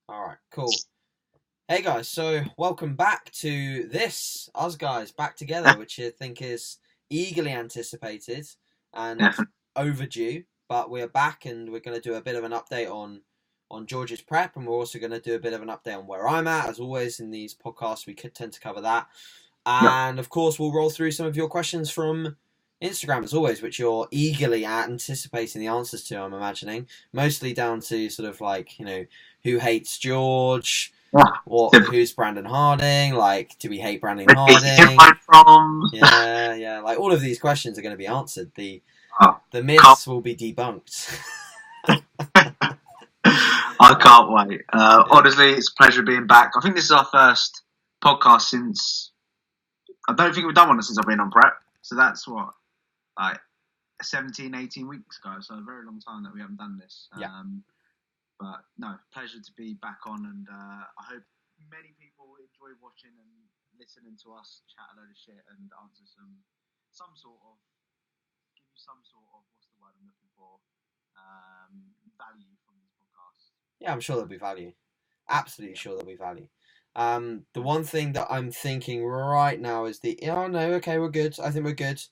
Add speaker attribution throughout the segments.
Speaker 1: All right, cool. Hey guys, so welcome back to us guys back together, which I think is eagerly anticipated and
Speaker 2: Definitely.
Speaker 1: overdue. But we're back, and we're going to do a bit of an update on George's prep, and we're also going to do a bit of an update on where I'm at. As always, in these podcasts, we could tend to cover that,
Speaker 2: Yep.
Speaker 1: and of course, we'll roll through some of your questions from Instagram as always, which you're eagerly anticipating the answers to. I'm imagining mostly down to sort of like who hates George.
Speaker 2: Yeah. Typical.
Speaker 1: Who's Brandon Harding? Like, do we hate Brandon
Speaker 2: Where did he
Speaker 1: Harding?
Speaker 2: come from?
Speaker 1: Yeah. Like, all of these questions are going to be answered.
Speaker 2: Oh,
Speaker 1: The
Speaker 2: can't,
Speaker 1: myths will be debunked.
Speaker 2: I can't wait.
Speaker 1: Yeah.
Speaker 2: Honestly, it's a pleasure being back. I think this is our first podcast since. I don't think we've done one since I've been on prep. So that's what, like 17, 18 weeks ago. So a very long time that we haven't done this.
Speaker 1: Yeah.
Speaker 2: But no, pleasure to be back on, and I hope many people enjoy watching and listening to us chat a load of shit and answer some sort of give you some sort of what's the word I'm looking for value from this podcast.
Speaker 1: Yeah, I'm sure there'll be value. Absolutely
Speaker 2: Yeah.
Speaker 1: sure there'll be value. The one thing that I'm thinking right now is oh no, okay, we're good. I think we're good.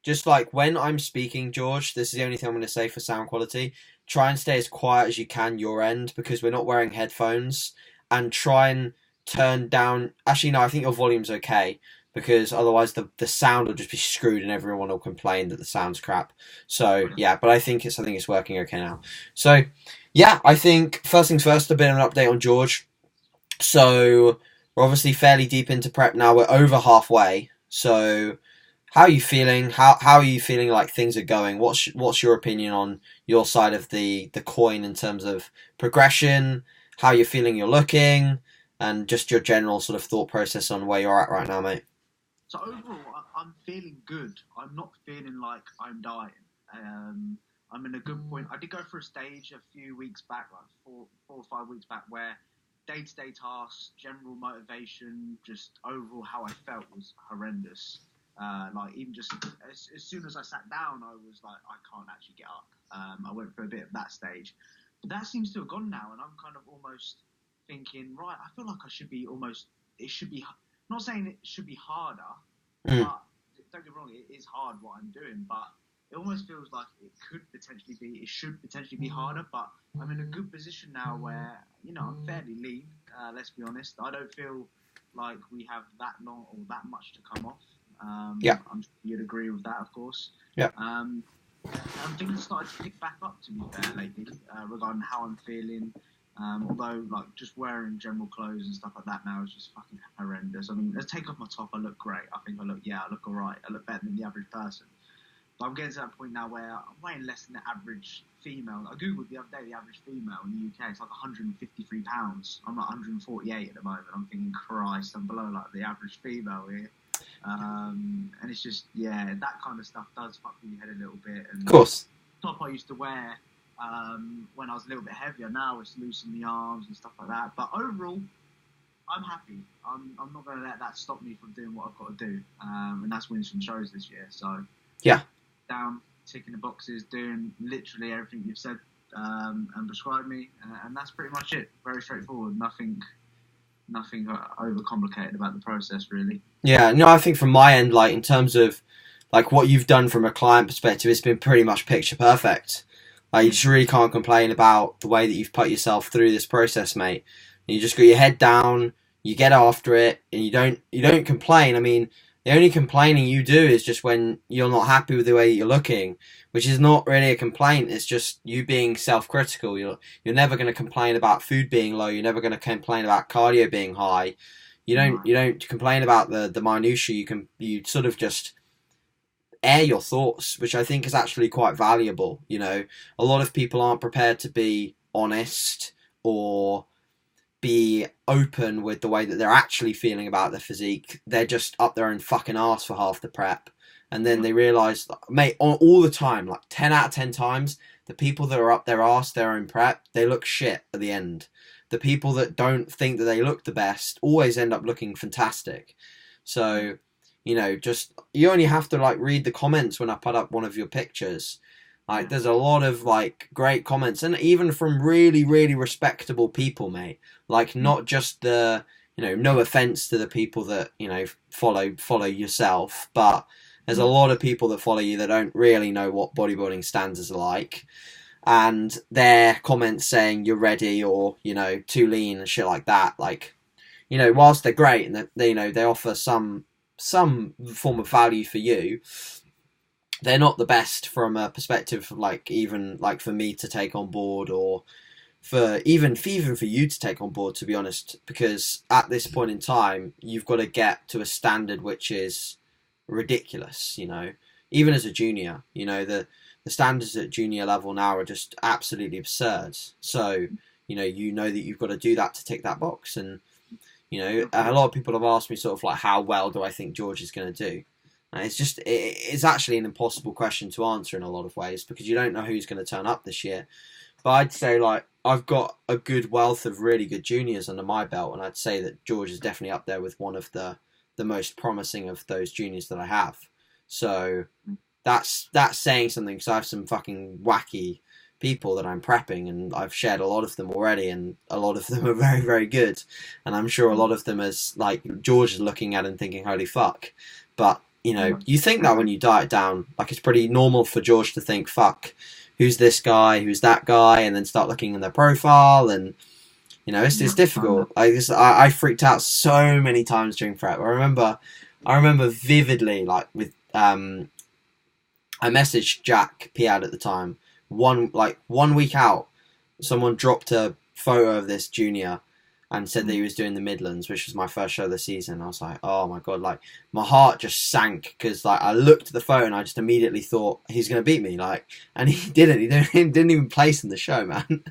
Speaker 1: Just like when I'm speaking, George, this is the only thing I'm going to say for sound quality. Try and stay as quiet as you can your end because we're not wearing headphones, and try and turn down. Actually, no, I think your volume's okay because otherwise the sound will just be screwed and everyone will complain that the sound's crap. So yeah, but I think it's working okay now. So yeah, I think first things first, a bit of an update on George. So we're obviously fairly deep into prep now. We're over halfway. So how are you feeling? How are you feeling like things are going? What's your opinion on your side of the coin in terms of progression? How you're feeling you're looking, and just your general sort of thought process on where you're at right now, mate.
Speaker 2: So overall, I'm feeling good. I'm not feeling like I'm dying. I'm in a good point. I did go through a stage a few weeks back, like 4 or 5 weeks back, where day-to-day tasks, general motivation, just overall how I felt was horrendous. Like even just as soon as I sat down, I was like, I can't actually get up. I went through a bit of that stage, but that seems to have gone now, and I'm kind of almost thinking, right, I feel like I should be almost. It should be. Not saying it should be harder,
Speaker 1: Mm.
Speaker 2: but don't get me wrong, it is hard what I'm doing, but it almost feels like it should potentially be harder, but I'm in a good position now where, I'm fairly lean, let's be honest. I don't feel like we have that long or that much to come off.
Speaker 1: Yeah.
Speaker 2: I'm sure you'd agree with that, of course.
Speaker 1: Yeah.
Speaker 2: And things started to pick back up, to be fair, lately, regarding how I'm feeling. Although, like, just wearing general clothes and stuff like that now is just fucking horrendous. I mean, let's take off my top, I look great. I think I look alright. I look better than the average person. But I'm getting to that point now where I'm weighing less than the average female. I googled the other day the average female in the UK. It's like 153 pounds. I'm like 148 at the moment. I'm thinking, Christ, I'm below like the average female here. And it's just, yeah, that kind of stuff does fuck with your head a little bit. And
Speaker 1: Of course.
Speaker 2: the top I used to wear when I was a little bit heavier, now it's loose in the arms and stuff like that. But overall, I'm happy. I'm not going to let that stop me from doing what I've got to do. And that's winning some shows this year. So
Speaker 1: Yeah.
Speaker 2: down, ticking the boxes, doing literally everything you've said and prescribed me, and that's pretty much it. Very straightforward. Nothing overcomplicated about the process, really.
Speaker 1: Yeah. No, I think from my end, like in terms of like what you've done from a client perspective, it's been pretty much picture perfect. Like you just really can't complain about the way that you've put yourself through this process, mate. You just got your head down, you get after it, and you don't complain. I mean, the only complaining you do is just when you're not happy with the way you're looking, which is not really a complaint. It's just you being self-critical. You're never going to complain about food being low. You're never going to complain about cardio being high. You don't complain about the minutiae. You sort of just air your thoughts, which I think is actually quite valuable. A lot of people aren't prepared to be honest or be open with the way that they're actually feeling about their physique. They're just up their own fucking arse for half the prep. And then they realise, mate, all the time, like 10 out of 10 times, the people that are up their arse, their own prep, they look shit at the end. The people that don't think that they look the best always end up looking fantastic. So, just, you only have to like read the comments when I put up one of your pictures. Like, there's a lot of like great comments, and even from really, really respectable people, mate. Like, not just the, no offense to the people that follow yourself, but there's a lot of people that follow you that don't really know what bodybuilding standards are like, and their comments saying you're ready or too lean and shit like that. Like, whilst they're great and they offer some form of value for you, they're not the best from a perspective of like even like for me to take on board, or for even for you to take on board, to be honest, because at this point in time you've got to get to a standard which is ridiculous. Even as a junior, the standards at junior level now are just absolutely absurd. So that you've got to do that to tick that box. And a lot of people have asked me sort of like, how well do I think George is going to do? And it's actually an impossible question to answer in a lot of ways, because you don't know who's going to turn up this year. But I'd say like I've got a good wealth of really good juniors under my belt, and I'd say that George is definitely up there with one of the most promising of those juniors that I have. So that's saying something, because I have some fucking wacky people that I'm prepping, and I've shared a lot of them already, and a lot of them are very, very good. And I'm sure a lot of them is like George is looking at and thinking, holy fuck. But you think that when you diet down, like it's pretty normal for George to think, fuck, who's this guy, who's that guy, and then start looking in their profile, and it's difficult. I freaked out so many times during prep. I remember vividly, like with I messaged Jack Piad at the time. One week out, someone dropped a photo of this junior and said that he was doing the Midlands, which was my first show of the season. I was like, oh my god, like my heart just sank, because like I looked at the photo and I just immediately thought he's gonna beat me, like, and he didn't. He didn't even place in the show, man.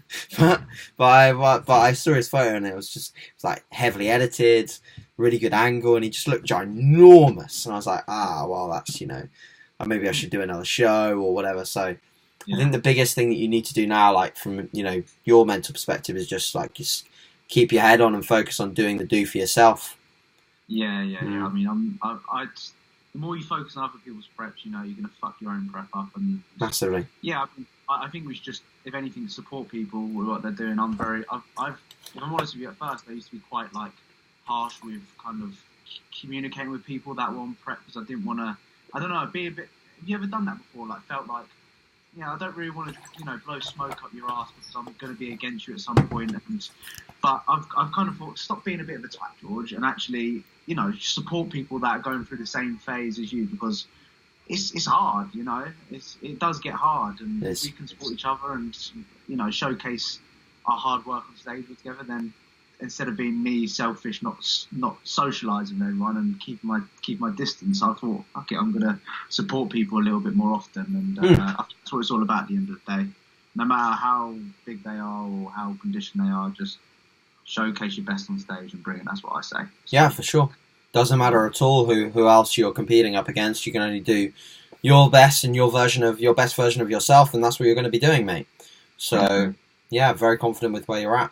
Speaker 1: but I saw his photo and it was like heavily edited, really good angle, and he just looked ginormous. And I was like, well, that's maybe I should do another show or whatever. So I think the biggest thing that you need to do now, like from your mental perspective, is just keep your head on and focus on doing the do for yourself.
Speaker 2: Yeah. I mean, the more you focus on other people's preps, you're gonna fuck your own prep up. And
Speaker 1: massively.
Speaker 2: Yeah, I think we should just, if anything, support people with what they're doing. If I'm honest with you, at first I used to be quite like harsh with kind of communicating with people that were on prep, because I didn't want to. I don't know. Be a bit. Have you ever done that before? Like, felt like, I don't really want to, blow smoke up your ass because I'm going to be against you at some point. But I've kind of thought, stop being a bit of a twat, George, and actually, support people that are going through the same phase as you, because it's hard, it does get hard, and if we can support each other and, showcase our hard work on stage together, then instead of being me, selfish, not socialising with everyone and keep my distance, I thought, okay, I'm going to support people a little bit more often, and that's what it's all about at the end of the day. No matter how big they are or how conditioned they are, just showcase your best on stage and bring it. That's what I say.
Speaker 1: Yeah, for sure. Doesn't matter at all who else you're competing up against. You can only do your best and your best version of yourself, and that's what you're going to be doing, mate. So, yeah, very confident with where you're at.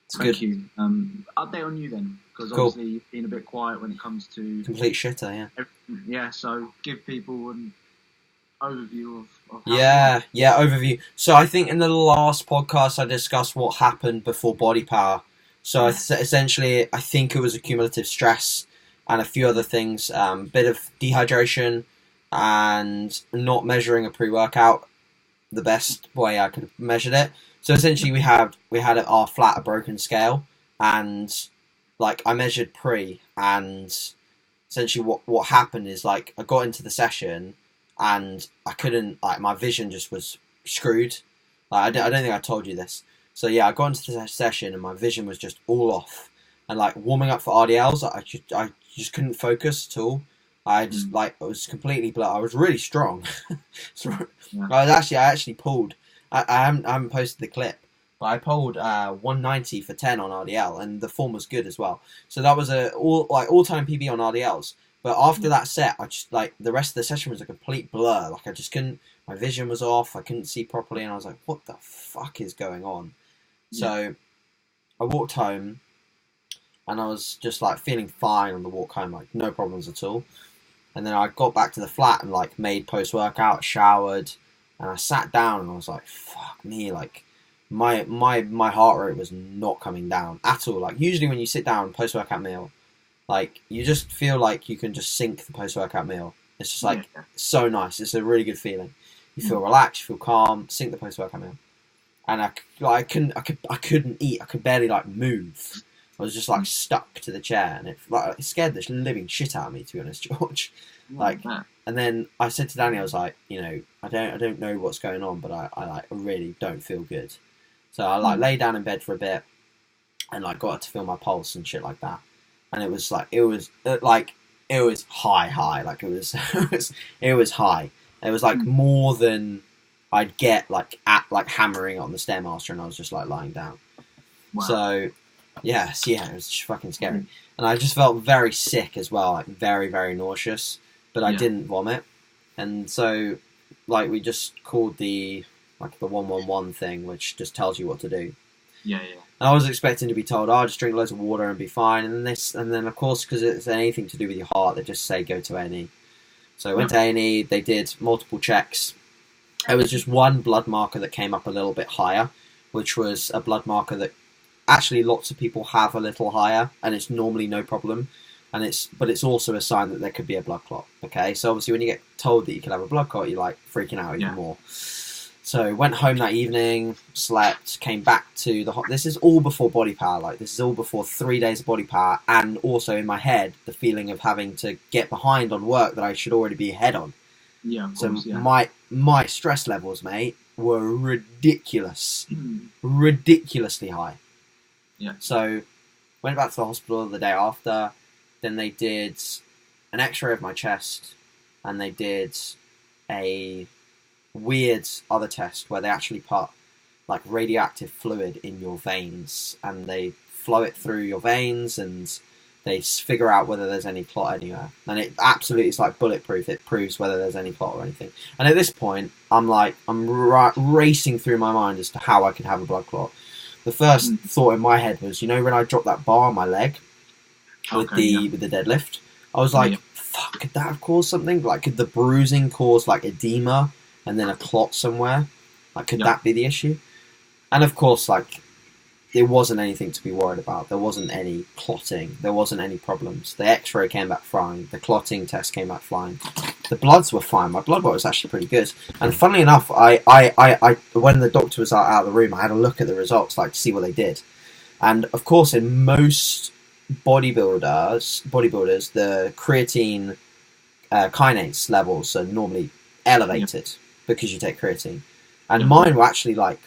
Speaker 1: It's
Speaker 2: Thank
Speaker 1: good.
Speaker 2: you. Update on you then, because obviously you've been a bit quiet when it comes to
Speaker 1: complete shitter. Yeah.
Speaker 2: Yeah. So give people an overview of how
Speaker 1: overview. So I think in the last podcast I discussed what happened before Body Power. So essentially, I think it was a cumulative stress and a few other things. Bit of dehydration and not measuring a pre-workout the best way I could have measured it. So essentially, we had our flat, a broken scale, and like I measured pre, and essentially what happened is like I got into the session, and I couldn't, like, my vision just was screwed. Like, I don't think I told you this. So yeah, I got into the session and my vision was just all off. And like warming up for RDLs, I just couldn't focus at all. I just I was completely blurred. I was really strong. I actually pulled. I haven't posted the clip, but I pulled 190 for 10 on RDL, and the form was good as well. So that was a all-time PB on RDLs. But after that set, I just the rest of the session was a complete blur. Like I just couldn't. My vision was off. I couldn't see properly, and I was like, "What the fuck is going on?" Yeah. So I walked home, and I was just feeling fine on the walk home, no problems at all. And then I got back to the flat and made post-workout, showered, And I sat down and I was like, fuck me, like my heart rate was not coming down at all. Like usually when you sit down post-workout meal, like you just feel like you can just sink the post-workout meal. It's just like so nice. It's a really good feeling. You feel relaxed, you feel calm, sink the post-workout meal. And I couldn't eat. I could barely like move. I was just like stuck to the chair, and it scared the living shit out of me, to be honest, George. Like, and then I said to Danny, I was like, you know, I don't know what's going on, but I really don't feel good. So I like lay down in bed for a bit, and like got to feel my pulse and shit like that. And it was high, like it was it was high. It was like more than I'd get like at like hammering on the stairmaster, and I was just like lying down. Wow. So yes, yeah, it was just fucking scary, and I just felt very sick as well, like very very nauseous, but I didn't vomit, and so like we just called the 111 thing, which just tells you what to do.
Speaker 2: Yeah.
Speaker 1: And I was expecting to be told, "Oh, just drink loads of water and be fine," and then of course because it's anything to do with your heart, they just say go to A&E. So I went to A&E. They did multiple checks. There was just one blood marker that came up a little bit higher, which was a blood marker that actually lots of people have a little higher, and it's normally no problem. But it's also a sign that there could be a blood clot. Okay, so obviously when you get told that you could have a blood clot, you're like freaking out even more. So went home that evening, slept, came back to the this is all before body power. Like this is all before 3 days of body power, and also in my head the feeling of having to get behind on work that I should already be ahead on.
Speaker 2: Yeah.
Speaker 1: So my stress levels, mate, were ridiculous, ridiculously high.
Speaker 2: Yeah.
Speaker 1: So went back to the hospital the day after. Then they did an X-ray of my chest, and they did a weird other test where they actually put like radioactive fluid in your veins, and they flow it through your veins, and they figure out whether there's any clot anywhere. And it absolutely is like bulletproof. It proves whether there's any clot or anything. And at this point, I'm racing through my mind as to how I could have a blood clot. The first thought in my head was, you know, when I dropped that bar on my leg with the deadlift, I was like, fuck, could that have caused something? Like, could the bruising cause like edema and then a clot somewhere? Like, could that be the issue? And of course, like, there wasn't anything to be worried about. There wasn't any clotting. There wasn't any problems. The X-ray came back fine. The clotting test came back fine. The bloods were fine. My blood work was actually pretty good. And funnily enough, I when the doctor was out of the room, I had a look at the results, like to see what they did. And of course, in most bodybuilders, the creatine kinase levels are normally elevated because you take creatine, and mine were actually like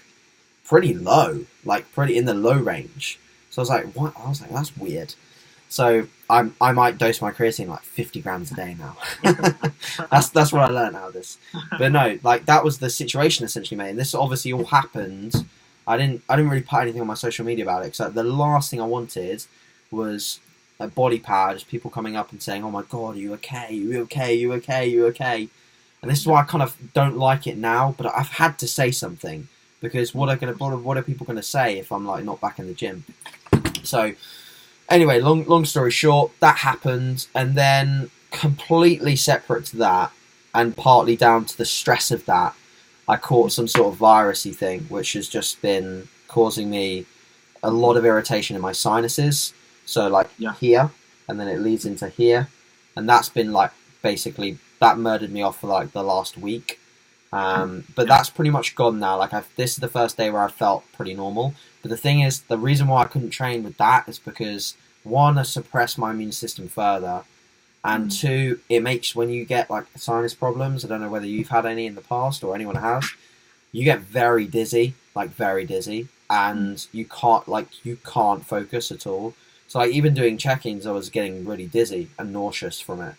Speaker 1: pretty low, like pretty in the low range. So I was like, what? I was like, that's weird. So I might dose my creatine like 50 grams a day now. that's what I learned out of this. But no, like that was the situation essentially, mate. And this obviously all happened. I didn't really put anything on my social media about it. So the last thing I wanted was a body power, just people coming up and saying, "Oh my god, are you okay? Are you okay? Are you okay? Are you okay?" And this is why I kind of don't like it now. But I've had to say something. Because what are people gonna say if I'm like not back in the gym? So anyway, long story short, that happened, and then completely separate to that, and partly down to the stress of that, I caught some sort of virusy thing, which has just been causing me a lot of irritation in my sinuses. So like here, and then it leads into here, and that's been like basically that murdered me off for like the last week. But that's pretty much gone now. Like this is the first day where I felt pretty normal. But the thing is, the reason why I couldn't train with that is because one, I suppressed my immune system further, and two, it makes when you get like sinus problems. I don't know whether you've had any in the past or anyone has. You get very dizzy, and you can't focus at all. So like even doing check-ins, I was getting really dizzy and nauseous from it.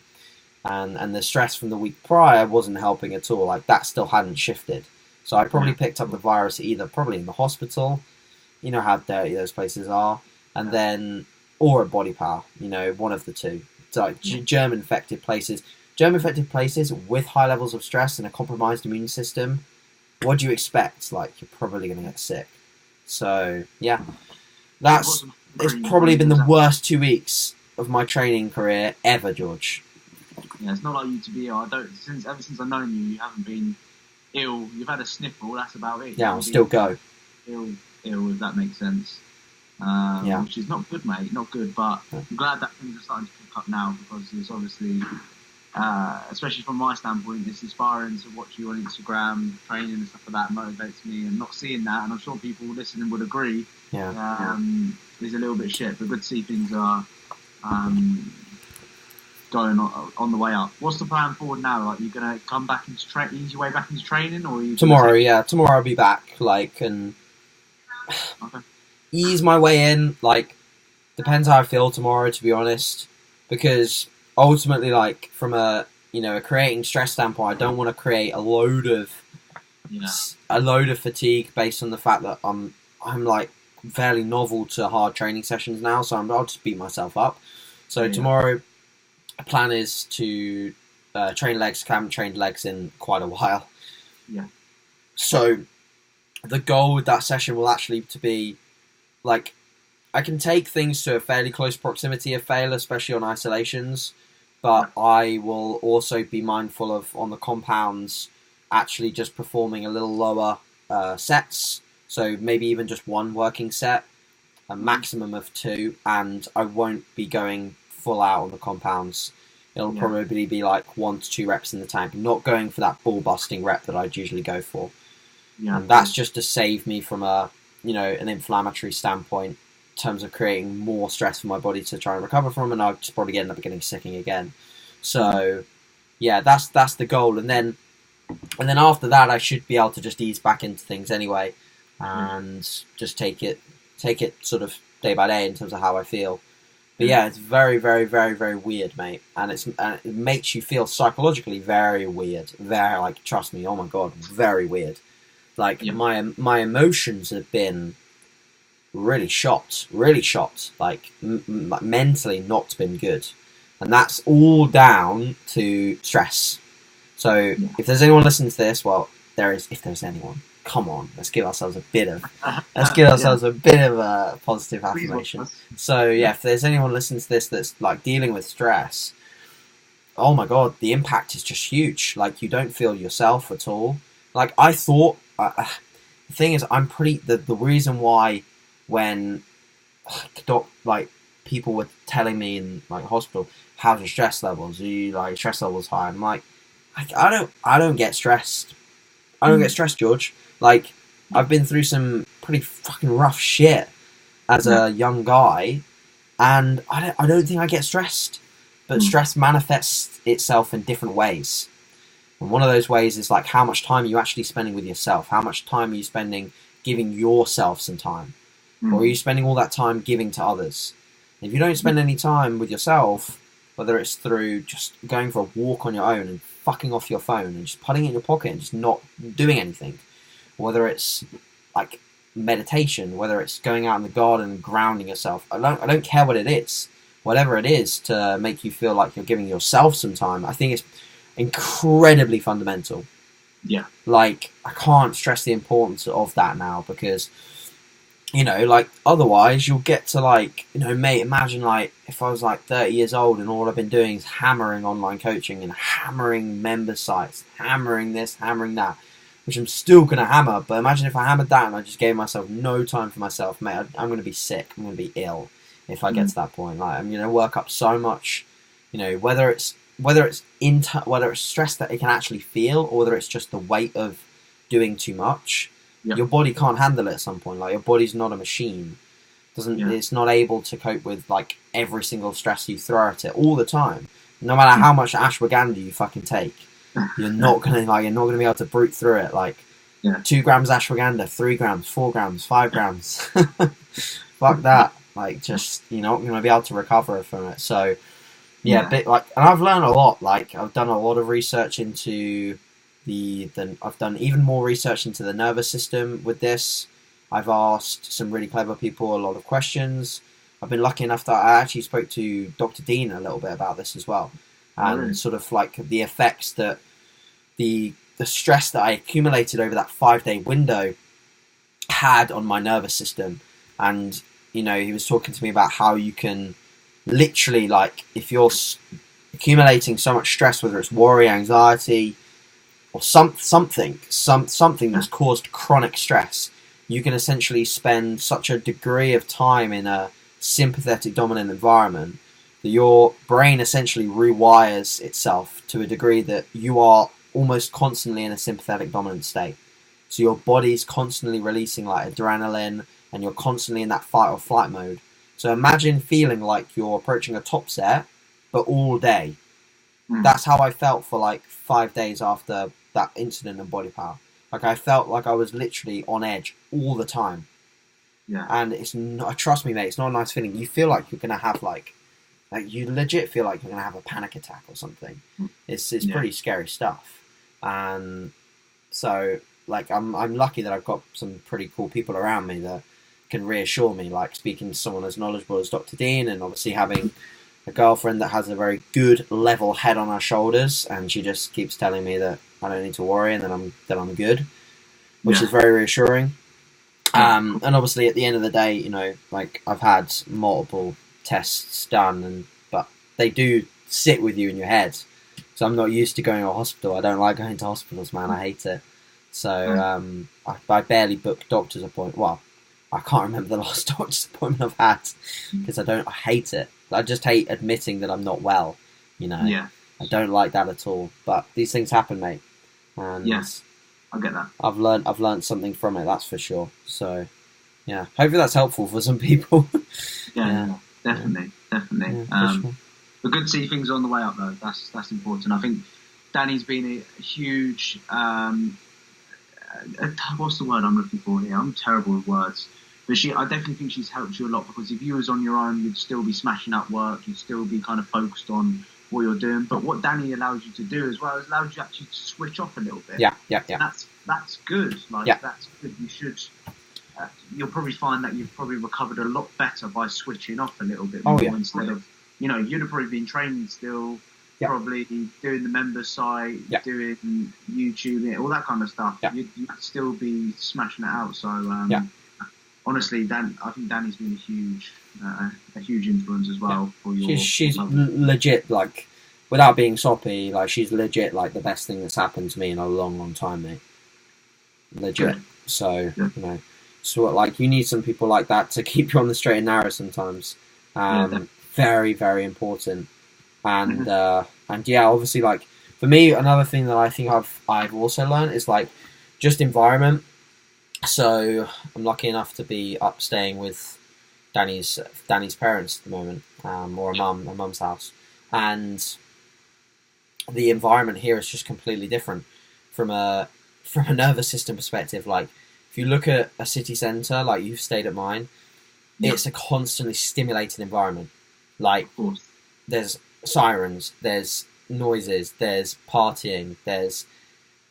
Speaker 1: And the stress from the week prior wasn't helping at all. Like that still hadn't shifted. So I probably picked up the virus either probably in the hospital, you know how dirty those places are, and then or at Body Power, you know, one of the two. So like germ infected places with high levels of stress and a compromised immune system. What do you expect? Like you're probably going to get sick. So yeah, it's probably been the worst 2 weeks of my training career ever, George.
Speaker 2: Yeah, it's not like you to be. Ever since I've known you, you haven't been ill, you've had a sniffle, that's about it.
Speaker 1: Yeah, I'll still go.
Speaker 2: Ill, if that makes sense. Which is not good, mate. Not good. But I'm glad that things are starting to pick up now, because it's obviously, especially from my standpoint, it's inspiring to watch you on Instagram training and stuff like that. Motivates me, and not seeing that, and I'm sure people listening would agree. Is a little bit shit, but good to see things are going on the way up. What's the plan forward now? Like, you're gonna come back into ease your way back into training, or are you
Speaker 1: tomorrow? Yeah, tomorrow I'll be back. Like, and ease my way in. Like, depends how I feel tomorrow, to be honest, because ultimately, like, from a creating stress standpoint, I don't want to create a load of fatigue based on the fact that I'm like fairly novel to hard training sessions now, so I'll just beat myself up. So tomorrow, the plan is to train legs. I haven't trained legs in quite a while.
Speaker 2: Yeah.
Speaker 1: So the goal with that session will actually to be, like, I can take things to a fairly close proximity of fail, especially on isolations, but I will also be mindful of, on the compounds, actually just performing a little lower sets. So maybe even just one working set, a maximum of 2, and I won't be going full out on the compounds. It'll probably be like 1 to 2 reps in the tank, not going for that ball busting rep that I'd usually go for. Yeah. And that's just to save me from an inflammatory standpoint, in terms of creating more stress for my body to try and recover from, and I'll just probably end up getting sick again. So yeah, that's the goal. And then after that, I should be able to just ease back into things anyway, and just take it sort of day by day in terms of how I feel. But yeah, it's very, very, very, very weird, mate, and it makes you feel psychologically very weird. Very, like, trust me, oh my god, very weird. Like, my emotions have been really shot, like, mentally not been good, and that's all down to stress. So if there's anyone listening to this, well, if there's anyone, come on, let's give ourselves a bit of a positive affirmation. So yeah, if there's anyone listening to this that's like dealing with stress, oh my god, the impact is just huge. Like, you don't feel yourself at all. Like, I thought, the thing is, I'm pretty, the reason why when people were telling me in like hospital, how's your stress levels? Are you like stress levels high? I'm like, I don't get stressed. I don't get stressed, George. Like, I've been through some pretty fucking rough shit as a young guy, and I don't think I get stressed. But stress manifests itself in different ways. And one of those ways is like, how much time are you actually spending with yourself? How much time are you spending giving yourself some time? Or are you spending all that time giving to others? If you don't spend any time with yourself, whether it's through just going for a walk on your own and fucking off your phone and just putting it in your pocket and just not doing anything, whether it's like meditation, whether it's going out in the garden and grounding yourself, I don't care what it is. Whatever it is to make you feel like you're giving yourself some time, I think it's incredibly fundamental.
Speaker 2: Yeah.
Speaker 1: Like, I can't stress the importance of that now, because, like, otherwise you'll get to, like, mate, imagine, like, if I was, like, 30 years old and all I've been doing is hammering online coaching and hammering member sites, hammering this, hammering that, which I'm still going to hammer, but imagine if I hammered that and I just gave myself no time for myself, mate, I'm going to be sick, I'm going to be ill if I get to that point. Like, I'm going to work up so much, whether it's stress that it can actually feel, or whether it's just the weight of doing too much. Yep. Your body can't handle it at some point. Like, your body's not a machine. It's not able to cope with like every single stress you throw at it all the time. No matter how much ashwagandha you fucking take, you're not gonna be able to brute through it. Like, 2 grams ashwagandha, 3 grams, 4 grams, 5 grams. Fuck that. Like, just, you're not gonna be able to recover from it. So and I've learned a lot. Like, I've done a lot of research into I've done even more research into the nervous system with this. I've asked some really clever people a lot of questions. I've been lucky enough that I actually spoke to Dr. Dean a little bit about this as well, and sort of like the effects that the stress that I accumulated over that 5-day window had on my nervous system. And he was talking to me about how you can literally, like, if you're accumulating so much stress, whether it's worry, anxiety, or something that's caused chronic stress, you can essentially spend such a degree of time in a sympathetic dominant environment that your brain essentially rewires itself to a degree that you are almost constantly in a sympathetic dominant state. So your body's constantly releasing like adrenaline, and you're constantly in that fight or flight mode. So imagine feeling like you're approaching a top set, but all day. That's how I felt for like 5 days after that incident in Body Power. Like I felt like I was literally on edge all the time.
Speaker 2: Yeah.
Speaker 1: And it's not, trust me, mate, it's not a nice feeling. You feel like you're gonna have like you legit feel like you're gonna have a panic attack or something. It's pretty scary stuff. And so like I'm lucky that I've got some pretty cool people around me that can reassure me. Like speaking to someone as knowledgeable as Dr. Dean, and obviously having a girlfriend that has a very good level head on her shoulders, and she just keeps telling me that I don't need to worry and that I'm good, which is very reassuring. And obviously at the end of the day, you know, like I've had multiple tests done, but they do sit with you in your head. So I'm not used to going to a hospital. I don't like going to hospitals, man. I hate it. So I barely book doctor's appointment. Well, I can't remember the last doctor's appointment I've had because I hate it. I just hate admitting that I'm not well, you know.
Speaker 2: Yeah.
Speaker 1: I don't like that at all. But these things happen, mate. And
Speaker 2: yes, I get that.
Speaker 1: I've learned something from it, that's for sure. So, yeah. Hopefully that's helpful for some people.
Speaker 2: yeah, definitely.
Speaker 1: Yeah, sure.
Speaker 2: But good to see things on the way up, though. That's important. I think Danny's been a huge... what's the word I'm looking for here? I'm terrible with words. But I definitely think she's helped you a lot, because if you was on your own, you'd still be smashing out work, you'd still be kind of focused on what you're doing. But what Danny allows you to do as well is allows you actually to switch off a little bit.
Speaker 1: Yeah.
Speaker 2: And that's good. That's good. You should. You'll probably find that you've probably recovered a lot better by switching off a little bit more instead of, you know, you'd have probably been training still. Probably doing the member site, doing YouTube, all that kind of stuff. You'd still be smashing it out. So honestly, I think Danny's been a huge influence as well for your.
Speaker 1: She's legit, like, without being soppy, like she's legit like the best thing that's happened to me in a long time, mate. Legit. Good. So you know, so like you need some people like that to keep you on the straight and narrow sometimes. Very, very important. And yeah, obviously, like for me, another thing that I think I've also learned is like just environment. So I'm lucky enough to be up staying with Danny's parents at the moment, or a mum's house, and the environment here is just completely different from a nervous system perspective. Like if you look at a city centre, like you've stayed at mine, it's a constantly stimulated environment. Like there's sirens, there's noises, there's partying, there's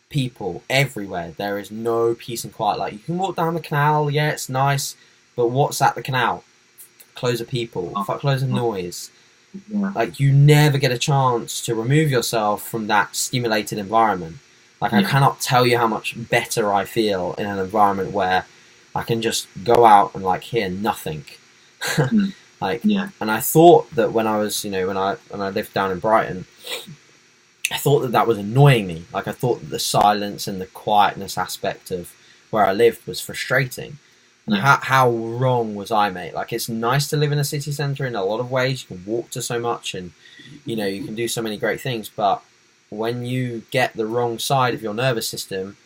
Speaker 1: people everywhere. There is no peace and quiet. Like you can walk down the canal, yeah, it's nice, but what's at the canal? Clothes of people, clothes of noise. Like you never get a chance to remove yourself from that stimulated environment. Like I cannot tell you how much better I feel in an environment where I can just go out and like hear nothing. And I thought that when I was, you know, when I lived down in Brighton, I thought that was annoying me. Like I thought that the silence and the quietness aspect of where I lived was frustrating. And how wrong was I, mate? Like it's nice to live in a city centre in a lot of ways. You can walk to so much, and you know you can do so many great things. But when you get the wrong side of your nervous system,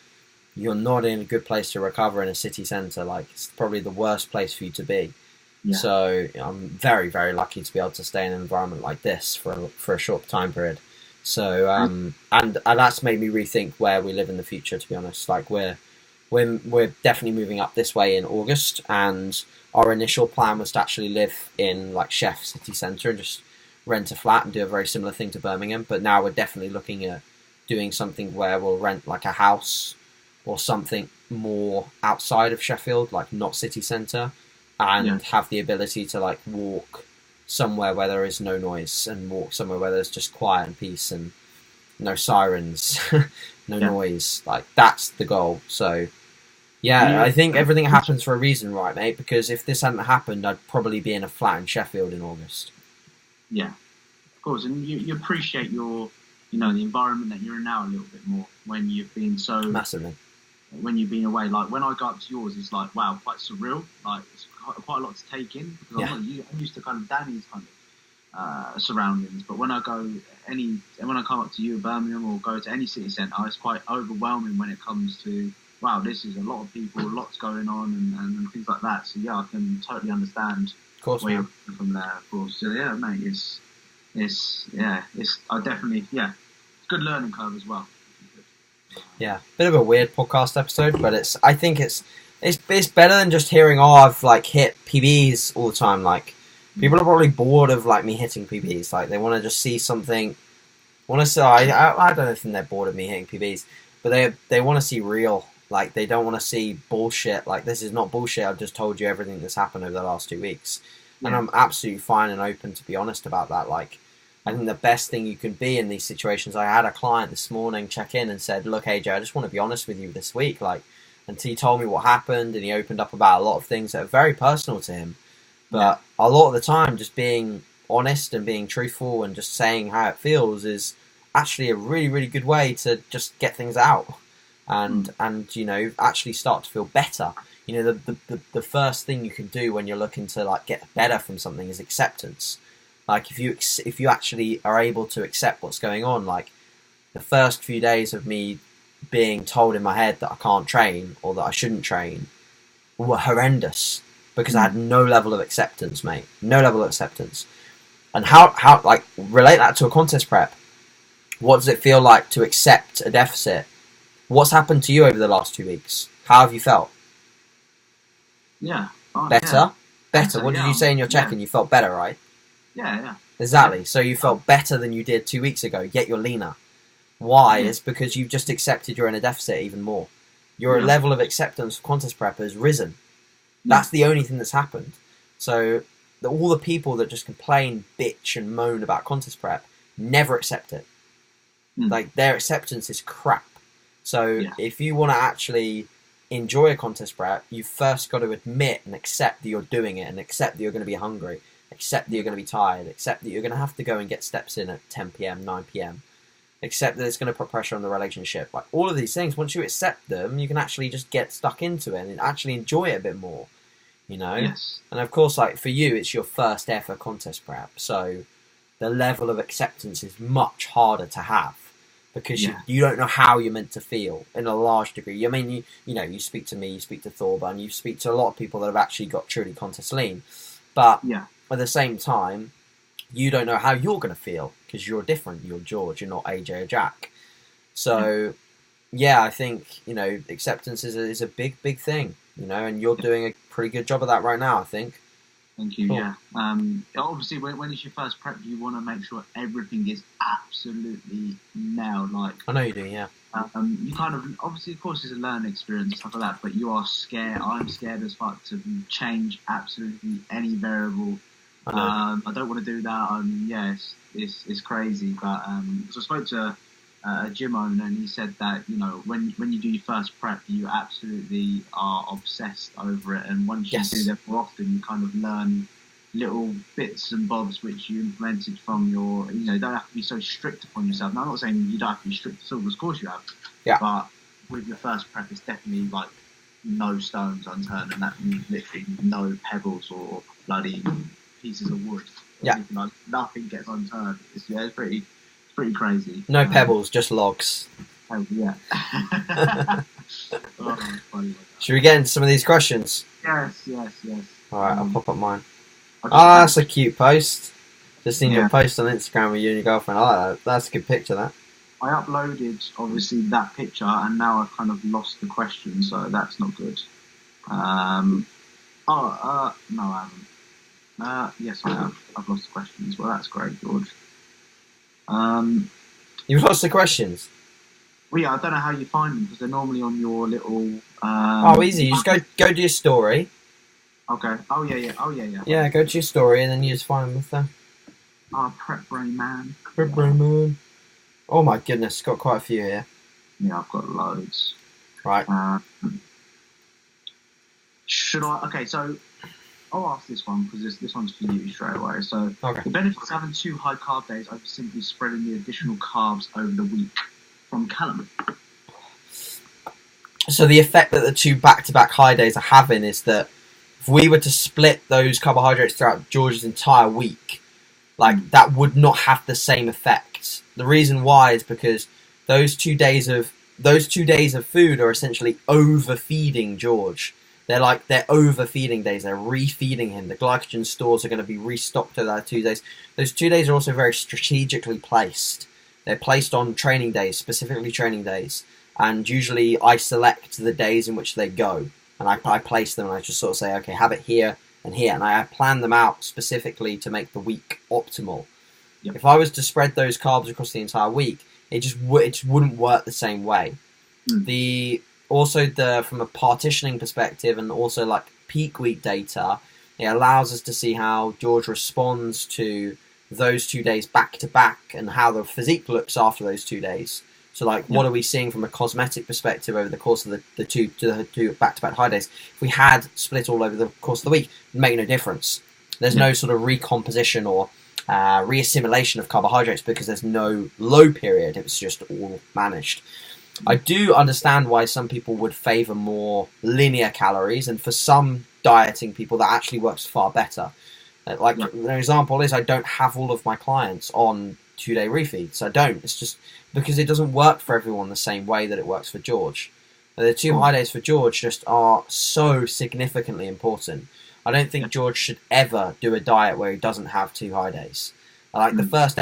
Speaker 1: you're not in a good place to recover in a city centre. Like it's probably the worst place for you to be. So I'm very, very lucky to be able to stay in an environment like this for a short time period. So and that's made me rethink where we live in the future. To be honest, like we're definitely moving up this way in August, and our initial plan was to actually live in like Sheff city centre and just rent a flat and do a very similar thing to Birmingham. But now we're definitely looking at doing something where we'll rent like a house or something more outside of Sheffield, like not city centre. And have the ability to like walk somewhere where there is no noise, and walk somewhere where there's just quiet and peace and no sirens, no noise. Like that's the goal. So I think everything happens for a reason, right, mate? Because if this hadn't happened, I'd probably be in a flat in Sheffield in August.
Speaker 2: Yeah, of course. And you appreciate your the environment that you're in now a little bit more when you've been so
Speaker 1: Massively.
Speaker 2: When you've been away. Like when I go up to yours, it's like wow, quite surreal. Like it's quite a lot to take in because I'm used to kind of Danny's kind of surroundings. But when I come up to you, Birmingham, or go to any city centre, it's quite overwhelming when it comes to wow, this is a lot of people, lots going on, and things like that. So yeah, I can totally understand.
Speaker 1: Of course,
Speaker 2: where you're from there, of course. So yeah, mate, it's I definitely good learning curve as well.
Speaker 1: Yeah, bit of a weird podcast episode, but I think it's better than just hearing I've like hit PBs all the time. Like people are probably bored of like me hitting PBs. Like they want to just see something. I don't think they're bored of me hitting PBs, but they want to see real. Like they don't want to see bullshit. Like this is not bullshit. I've just told you everything that's happened over the last 2 weeks, and I'm absolutely fine and open to be honest about that. Like. I think the best thing you can be in these situations. I had a client this morning check in and said, "Look, AJ, I just want to be honest with you this week." Like, and he told me what happened, and he opened up about a lot of things that are very personal to him. But a lot of the time, just being honest and being truthful and just saying how it feels is actually a really, really good way to just get things out and actually start to feel better. The first thing you can do when you're looking to like get better from something is acceptance. Like if you actually are able to accept what's going on, like the first few days of me being told in my head that I can't train or that I shouldn't train were horrendous because I had no level of acceptance, mate. No level of acceptance. And how like relate that to a contest prep. What does it feel like to accept a deficit? What's happened to you over the last 2 weeks? How have you felt?
Speaker 2: Yeah.
Speaker 1: Better? Better. What did you say in your check-in? You felt better, right?
Speaker 2: Yeah.
Speaker 1: Exactly. So you felt better than you did 2 weeks ago, yet you're leaner. Why? It's because you've just accepted you're in a deficit even more. Your level of acceptance for contest prep has risen. That's the only thing that's happened. So all the people that just complain, bitch, and moan about contest prep never accept it. Like their acceptance is crap. So if you want to actually enjoy a contest prep, you've first got to admit and accept that you're doing it, and accept that you're going to be hungry. Accept that you're going to be tired. Accept that you're going to have to go and get steps in at 10 p.m, 9 p.m. Accept that it's going to put pressure on the relationship. Like all of these things, once you accept them, you can actually just get stuck into it and actually enjoy it a bit more.
Speaker 2: Yes.
Speaker 1: And of course, like for you, it's your first ever contest prep, so the level of acceptance is much harder to have because you don't know how you're meant to feel in a large degree. I mean, you speak to me, you speak to Thorburn, you speak to a lot of people that have actually got truly contest lean, but at the same time, you don't know how you're going to feel because you're different. You're George. You're not AJ or Jack. So, I think acceptance is a big thing. And you're doing a pretty good job of that right now. I think.
Speaker 2: Thank you. Cool. Yeah. Obviously, when it's your first prep, you want to make sure everything is absolutely nailed. Like
Speaker 1: I know you do. Yeah.
Speaker 2: You kind of obviously, of course, it's a learning experience and stuff like that. But you are scared. I'm scared as fuck to change absolutely any variable. I don't want to do that. It's crazy. But so I spoke to a gym owner, and he said that when you do your first prep, you absolutely are obsessed over it, and once you do that more often, you kind of learn little bits and bobs which you implemented from your. You don't have to be so strict upon yourself. Now, I'm not saying you don't have to be strict at all. Of course you have.
Speaker 1: Yeah.
Speaker 2: But with your first prep, it's definitely like no stones unturned, and that means literally no pebbles or bloody pieces of wood. Like, nothing gets unturned. It's pretty crazy.
Speaker 1: No pebbles, just logs.
Speaker 2: Oh, yeah.
Speaker 1: Should we get into some of these questions?
Speaker 2: Yes.
Speaker 1: Alright, I'll pop up mine. That's a cute post. Just seen your post on Instagram with you and your girlfriend. I like that. That's a good picture, that.
Speaker 2: I uploaded, obviously, that picture, and now I've kind of lost the question, so that's not good. No, I haven't. Yes, I have. I've lost the questions. Well, that's great, George.
Speaker 1: You've lost the questions?
Speaker 2: Well, yeah, I don't know how you find them, because they're normally on your little...
Speaker 1: easy. You just go to your story.
Speaker 2: Okay. Oh, yeah.
Speaker 1: Yeah, go to your story, and then you just find them with them.
Speaker 2: Prep Brain Man.
Speaker 1: Prep Brain Man. Oh, my goodness. Got quite a few here.
Speaker 2: Yeah, I've got loads.
Speaker 1: Right.
Speaker 2: Should I... Okay, so... I'll ask this one because this one's for you straight away. So,
Speaker 1: Okay.
Speaker 2: the benefits of having 2 high carb days over simply spreading the additional carbs over the week from Callum.
Speaker 1: So the effect that the 2 back-to-back high days are having is that if we were to split those carbohydrates throughout George's entire week, like that would not have the same effect. The reason why is because those 2 days of food are essentially overfeeding George. They're overfeeding days. They're refeeding him. The glycogen stores are going to be restocked to that 2 days. Those 2 days are also very strategically placed. They're placed on training days, specifically training days. And usually I select the days in which they go. And I place them and I just sort of say, okay, have it here and here. And I plan them out specifically to make the week optimal.
Speaker 2: Yep.
Speaker 1: If I was to spread those carbs across the entire week, it just wouldn't work the same way. From a partitioning perspective and also like peak week data, it allows us to see how George responds to those 2 days back to back and how the physique looks after those 2 days. So like, what are we seeing from a cosmetic perspective over the course of the two back-to-back high days? If we had split all over the course of the week, it'd make no difference. There's no sort of recomposition or reassimilation of carbohydrates because there's no low period. It was just all managed. I do understand why some people would favour more linear calories, and for some dieting people that actually works far better. An example is I don't have all of my clients on 2-day refeeds. I don't. It's just because it doesn't work for everyone the same way that it works for George. The 2 high days for George just are so significantly important. I don't think George should ever do a diet where he doesn't have 2 high days. Like the first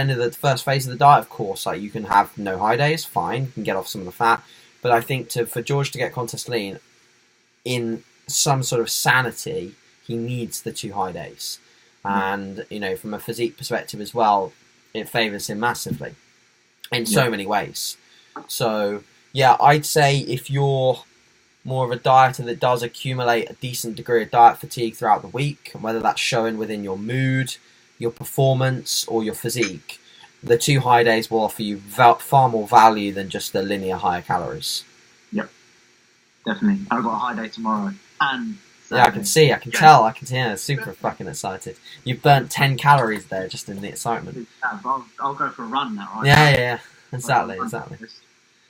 Speaker 1: phase of the diet, of course, like you can have no high days, fine, you can get off some of the fat. But I think for George to get contest lean in some sort of sanity, he needs the 2 high days. And, from a physique perspective as well, it favours him massively in so many ways. So, yeah, I'd say if you're more of a dieter that does accumulate a decent degree of diet fatigue throughout the week, and whether that's showing within your mood, your performance, or your physique, the 2 high days will offer you far more value than just the linear higher calories.
Speaker 2: Yep, definitely. I've got a high day tomorrow, and
Speaker 1: yeah, I can tell. I'm super fucking excited. You've burnt 10 calories there just in the excitement.
Speaker 2: I'll go for a run now, right?
Speaker 1: Yeah. Exactly.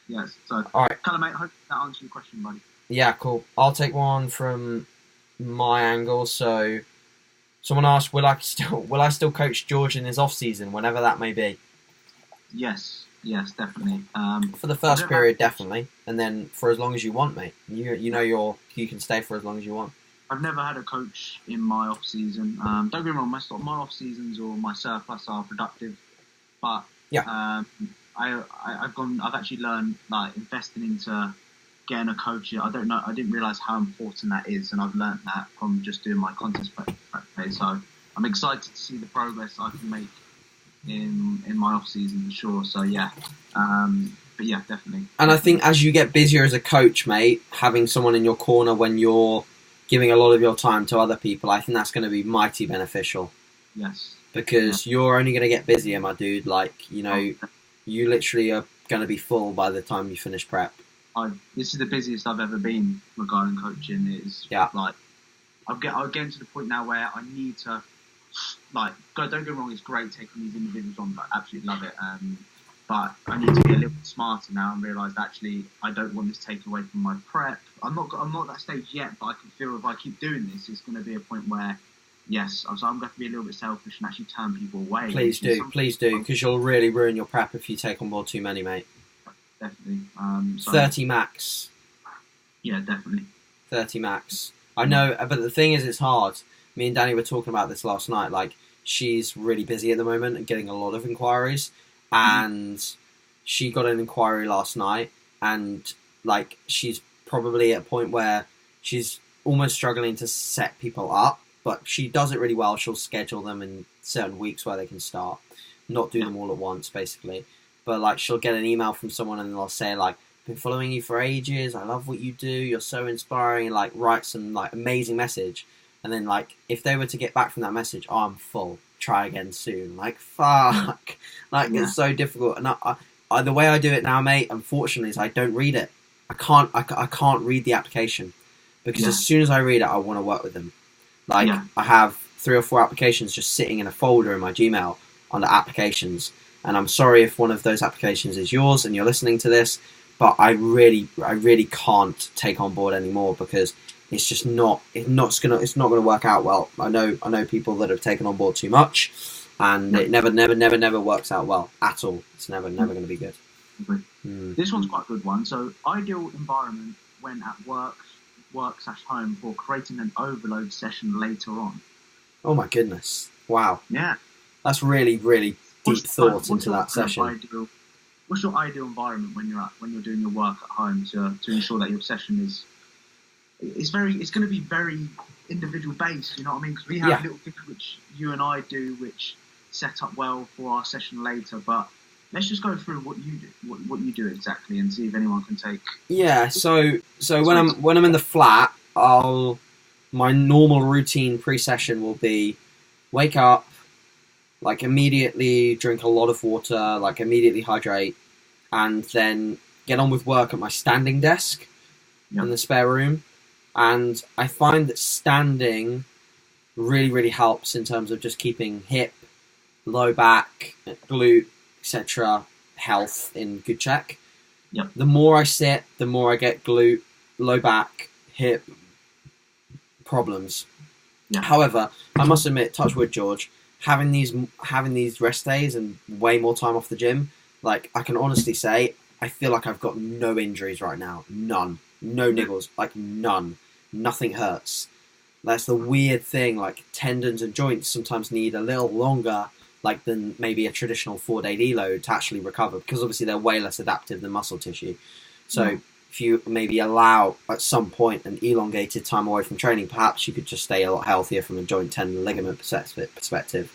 Speaker 2: Yes. So,
Speaker 1: all right.
Speaker 2: Kind of, mate, hope that answers your question, buddy.
Speaker 1: Yeah, cool. I'll take one from my angle. So, someone asked, will I still coach George in his off season, whenever that may be?
Speaker 2: Yes, definitely.
Speaker 1: For the first period, definitely, and then for as long as you want, mate. You can stay for as long as you want.
Speaker 2: I've never had a coach in my off season. Don't get me wrong, my off seasons or my surplus are productive, but I've actually learned like investing into getting a coach. I didn't realise how important that is, and I've learned that from just doing my contest prep phase. So I'm excited to see the progress I can make in my off season for sure. So but yeah, definitely.
Speaker 1: And I think as you get busier as a coach, mate, having someone in your corner when you're giving a lot of your time to other people, I think that's going to be mighty beneficial.
Speaker 2: Yes.
Speaker 1: Because you're only going to get busier, my dude. Like, you literally are going to be full by the time you finish prep.
Speaker 2: This is the busiest I've ever been regarding coaching. Like, I'll get to the point now where I need to, like, don't get me wrong, it's great taking these individuals on, I absolutely love it. But I need to be a little bit smarter now and realise actually I don't want this taken away from my prep. I'm not at that stage yet, but I can feel if I keep doing this, it's going to be a point where, yes, I'm going to have to be a little bit selfish and actually turn people away.
Speaker 1: Please do, because you'll really ruin your prep if you take on board too many, mate.
Speaker 2: Definitely.
Speaker 1: 30 max.
Speaker 2: Yeah, definitely.
Speaker 1: 30 max. I know, but the thing is, it's hard. Me and Danny were talking about this last night. Like, she's really busy at the moment and getting a lot of inquiries. And she got an inquiry last night, and like she's probably at a point where she's almost struggling to set people up, but she does it really well. She'll schedule them in certain weeks where they can start, not do them all at once, basically. But like she'll get an email from someone and they'll say like, "Been following you for ages. I love what you do. You're so inspiring." And like write some like amazing message, and then like if they were to get back from that message, "Oh, I'm full. Try again soon." Like, fuck. Like, it's so difficult. And I, the way I do it now, mate, unfortunately, is I don't read it. I can't read the application. Because as soon as I read it, I want to work with them. Like,
Speaker 2: Yeah.
Speaker 1: I have 3 or 4 applications just sitting in a folder in my Gmail under applications. And I'm sorry if one of those applications is yours and you're listening to this, but I really can't take on board anymore because it's just it's not gonna work out well. I know people that have taken on board too much, and it never works out well at all. It's never going to be good.
Speaker 2: This one's quite a good one. So, ideal environment when at work/home for creating an overload session later on.
Speaker 1: Oh my goodness! Wow.
Speaker 2: Yeah.
Speaker 1: That's really deep thought into that session.
Speaker 2: What's your ideal environment when you're doing your work at home to ensure that your session is? It's going to be very individual based. You know what I mean? Because we have little things which you and I do, which set up well for our session later. But let's just go through what you do, what you do exactly, and see if anyone can take.
Speaker 1: Yeah. So when I'm in the flat, my normal routine pre-session will be wake up, like immediately drink a lot of water, like immediately hydrate, and then get on with work at my standing desk in the spare room. And I find that standing really helps in terms of just keeping hip, low back, glute, etc. health in good check.
Speaker 2: Yep.
Speaker 1: The more I sit, the more I get glute, low back, hip problems.
Speaker 2: Yeah.
Speaker 1: However, I must admit, touch wood, George, having these rest days and way more time off the gym, like I can honestly say, I feel like I've got no injuries right now. None. No niggles. Like none. Nothing hurts. That's the weird thing. Like tendons and joints sometimes need a little longer, like than maybe a traditional 4-day deload to actually recover, because obviously they're way less adaptive than muscle tissue. So if you maybe allow at some point an elongated time away from training, perhaps you could just stay a lot healthier from a joint, tendon, ligament perspective.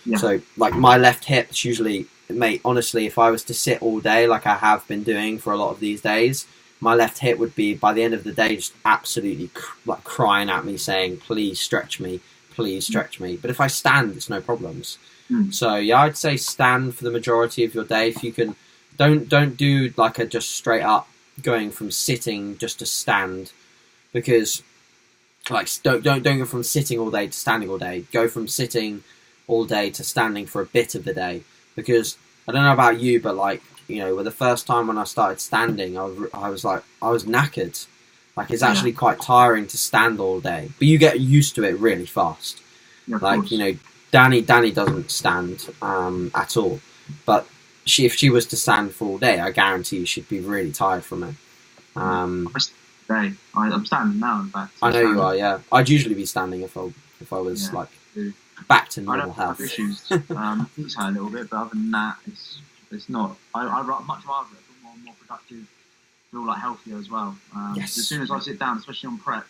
Speaker 1: Yeah. So like my left hip, it's usually, mate, honestly, if I was to sit all day like I have been doing for a lot of these days, my left hip would be, by the end of the day, just absolutely like crying at me saying, please stretch me. But if I stand, it's no problems. So yeah, I'd say stand for the majority of your day. If you can, don't do like a just straight up going from sitting just to stand, because like don't go from sitting all day to standing all day. Go from sitting all day to standing for a bit of the day, because I don't know about you, but like, you know, with the first time when I started standing, I was knackered. Like it's actually quite tiring to stand all day, but you get used to it really fast.
Speaker 2: Yeah,
Speaker 1: like, you know, Danny doesn't stand at all, but if she was to stand for all day, I guarantee you she'd be really tired from it.
Speaker 2: I'm standing now, in fact.
Speaker 1: I know you are, yeah. I'd usually be standing if I was like back to normal health.
Speaker 2: I don't have issues. Feet hurt a little bit, but other than that, it's not. I'd much rather it, but more productive, feel like healthier as well.
Speaker 1: Yes.
Speaker 2: As soon as I sit down, especially on prep,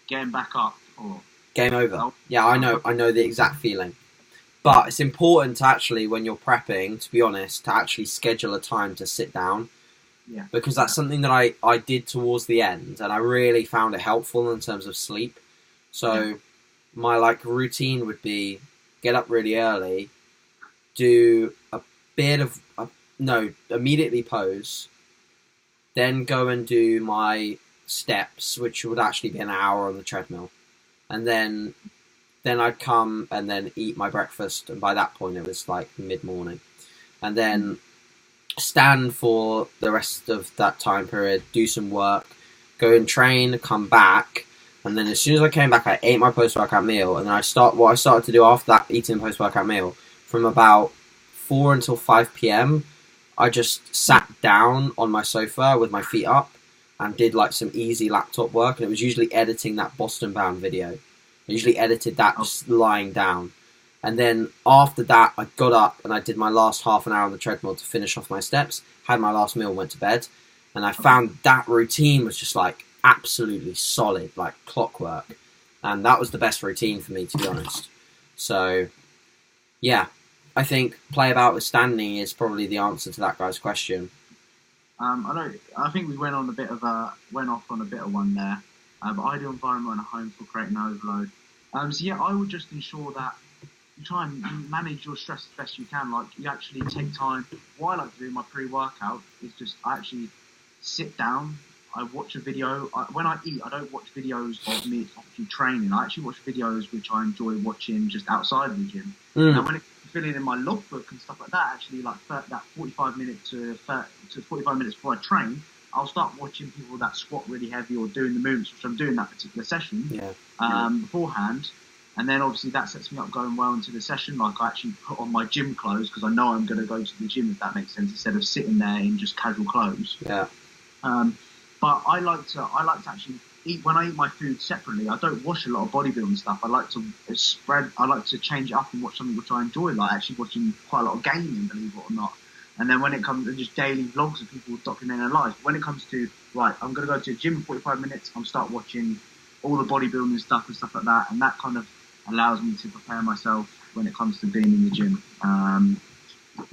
Speaker 2: getting back up.
Speaker 1: Game over. Yeah, I know the exact feeling. But it's important to actually, when you're prepping, to be honest, to actually schedule a time to sit down.
Speaker 2: Yeah.
Speaker 1: Because that's something that I did towards the end, and I really found it helpful in terms of sleep. So my like routine would be get up really early, do a bit of immediately pose, then go and do my steps, which would actually be an hour on the treadmill, and then I'd come and then eat my breakfast, and by that point it was like mid-morning, and then stand for the rest of that time period, do some work, go and train, come back, and then as soon as I came back, I ate my post-workout meal, and then I started to do after that, eating the post-workout meal, from about 4 until 5 p.m, I just sat down on my sofa with my feet up and did like some easy laptop work, and it was usually editing that Boston Bound video. I usually edited that just lying down. And then after that, I got up and I did my last half an hour on the treadmill to finish off my steps, had my last meal, went to bed. And I found that routine was just like absolutely solid, like clockwork. And that was the best routine for me, to be honest. So, yeah, I think play about with standing is probably the answer to that guy's question.
Speaker 2: I think we went off on a bit of one there. But ideal environment at home for creating overload. So yeah, I would just ensure that you try and manage your stress as best you can. Like you actually take time. What I like to do in my pre-workout is just I actually sit down I watch a video. When I eat, I don't watch videos of me actually training. I actually watch videos which I enjoy watching just outside of the gym. Now, when it's filling in my logbook and stuff like that, actually, like that 45 minutes to 45 minutes before I train, I'll start watching people that squat really heavy or doing the movements, which I'm doing that particular session beforehand. And then obviously that sets me up going well into the session. Like I actually put on my gym clothes because I know I'm going to go to the gym, if that makes sense, instead of sitting there in just casual clothes.
Speaker 1: Yeah.
Speaker 2: But I like to actually eat when I eat my food separately. I don't watch a lot of bodybuilding stuff. I like to I like to change it up and watch something which I enjoy, like actually watching quite a lot of gaming, believe it or not. And then when it comes to just daily vlogs of people documenting their lives, when it comes to, right, I'm going to go to the gym in 45 minutes, I'm start watching all the bodybuilding stuff and stuff like that. And that kind of allows me to prepare myself when it comes to being in the gym.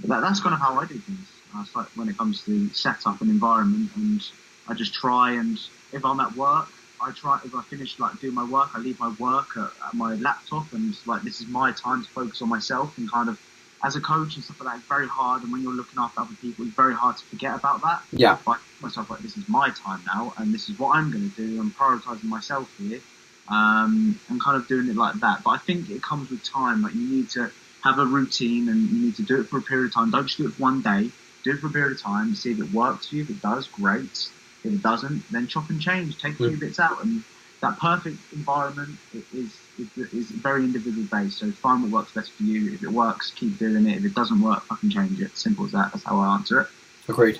Speaker 2: That's kind of how I do things. It's like when it comes to setup and environment, and I just try, and if I'm at work, if I finish like doing my work, I leave my work at my laptop, and like this is my time to focus on myself. And kind of as a coach and stuff like that, it's very hard, and when you're looking after other people, it's very hard to forget about that.
Speaker 1: Yeah.
Speaker 2: But myself, like, this is my time now, and this is what I'm going to do. I'm prioritising myself here, and kind of doing it like that. But I think it comes with time. Like you need to have a routine, and you need to do it for a period of time. Don't just do it for one day. Do it for a period of time, see if it works for you. If it does, great. If it doesn't, then chop and change. Take a few bits out, and that perfect environment is very individual based. So find what works best for you. If it works, keep doing it. If it doesn't work, fucking change it. Simple as that. That's how I answer it.
Speaker 1: Agreed.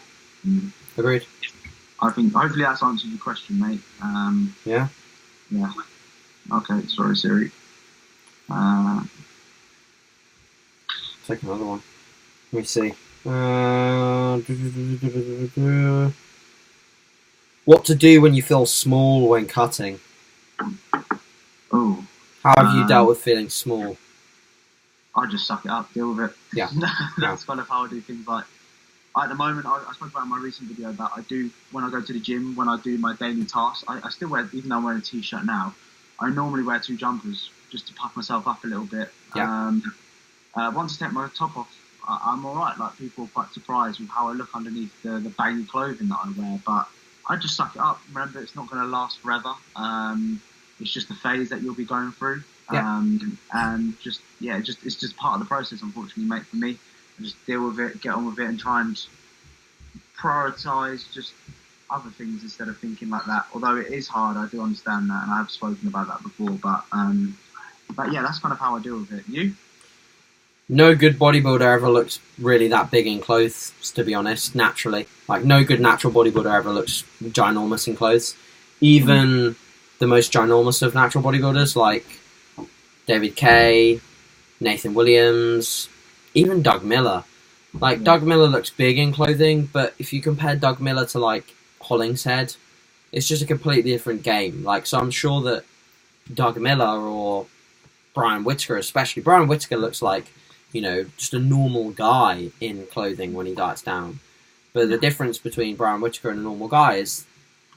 Speaker 1: Agreed.
Speaker 2: I think hopefully that's answered your question, mate.
Speaker 1: Yeah.
Speaker 2: Yeah. Okay. Sorry, Siri.
Speaker 1: Take another one. Let me see. What to do when you feel small when cutting?
Speaker 2: Oh.
Speaker 1: How have you dealt with feeling small?
Speaker 2: I just suck it up, deal with it.
Speaker 1: Yeah.
Speaker 2: That's kind of how I do things. Like at the moment, I spoke about in my recent video that I do when I go to the gym, when I do my daily tasks. I still wear, even though I'm wearing a t-shirt now, I normally wear 2 jumpers just to puff myself up a little bit.
Speaker 1: Yeah.
Speaker 2: Once I take my top off, I'm all right. Like people are quite surprised with how I look underneath the baggy clothing that I wear, but I just suck it up. Remember, it's not going to last forever. It's just a phase that you'll be going through.
Speaker 1: Yeah.
Speaker 2: And it's just part of the process, unfortunately, mate, for me. I just deal with it, get on with it, and try and prioritise just other things instead of thinking like that. Although it is hard, I do understand that, and I have spoken about that before. But yeah, that's kind of how I deal with it. You?
Speaker 1: No good bodybuilder ever looks really that big in clothes, to be honest, naturally. Like, no good natural bodybuilder ever looks ginormous in clothes. Even the most ginormous of natural bodybuilders, like David Kay, Nathan Williams, even Doug Miller. Like, Doug Miller looks big in clothing, but if you compare Doug Miller to, like, Hollingshead, it's just a completely different game. Like, so I'm sure that Doug Miller or Brian Whittaker especially, Brian Whittaker looks like, you know, just a normal guy in clothing when he diets down. But the difference between Brian Whittaker and a normal guy is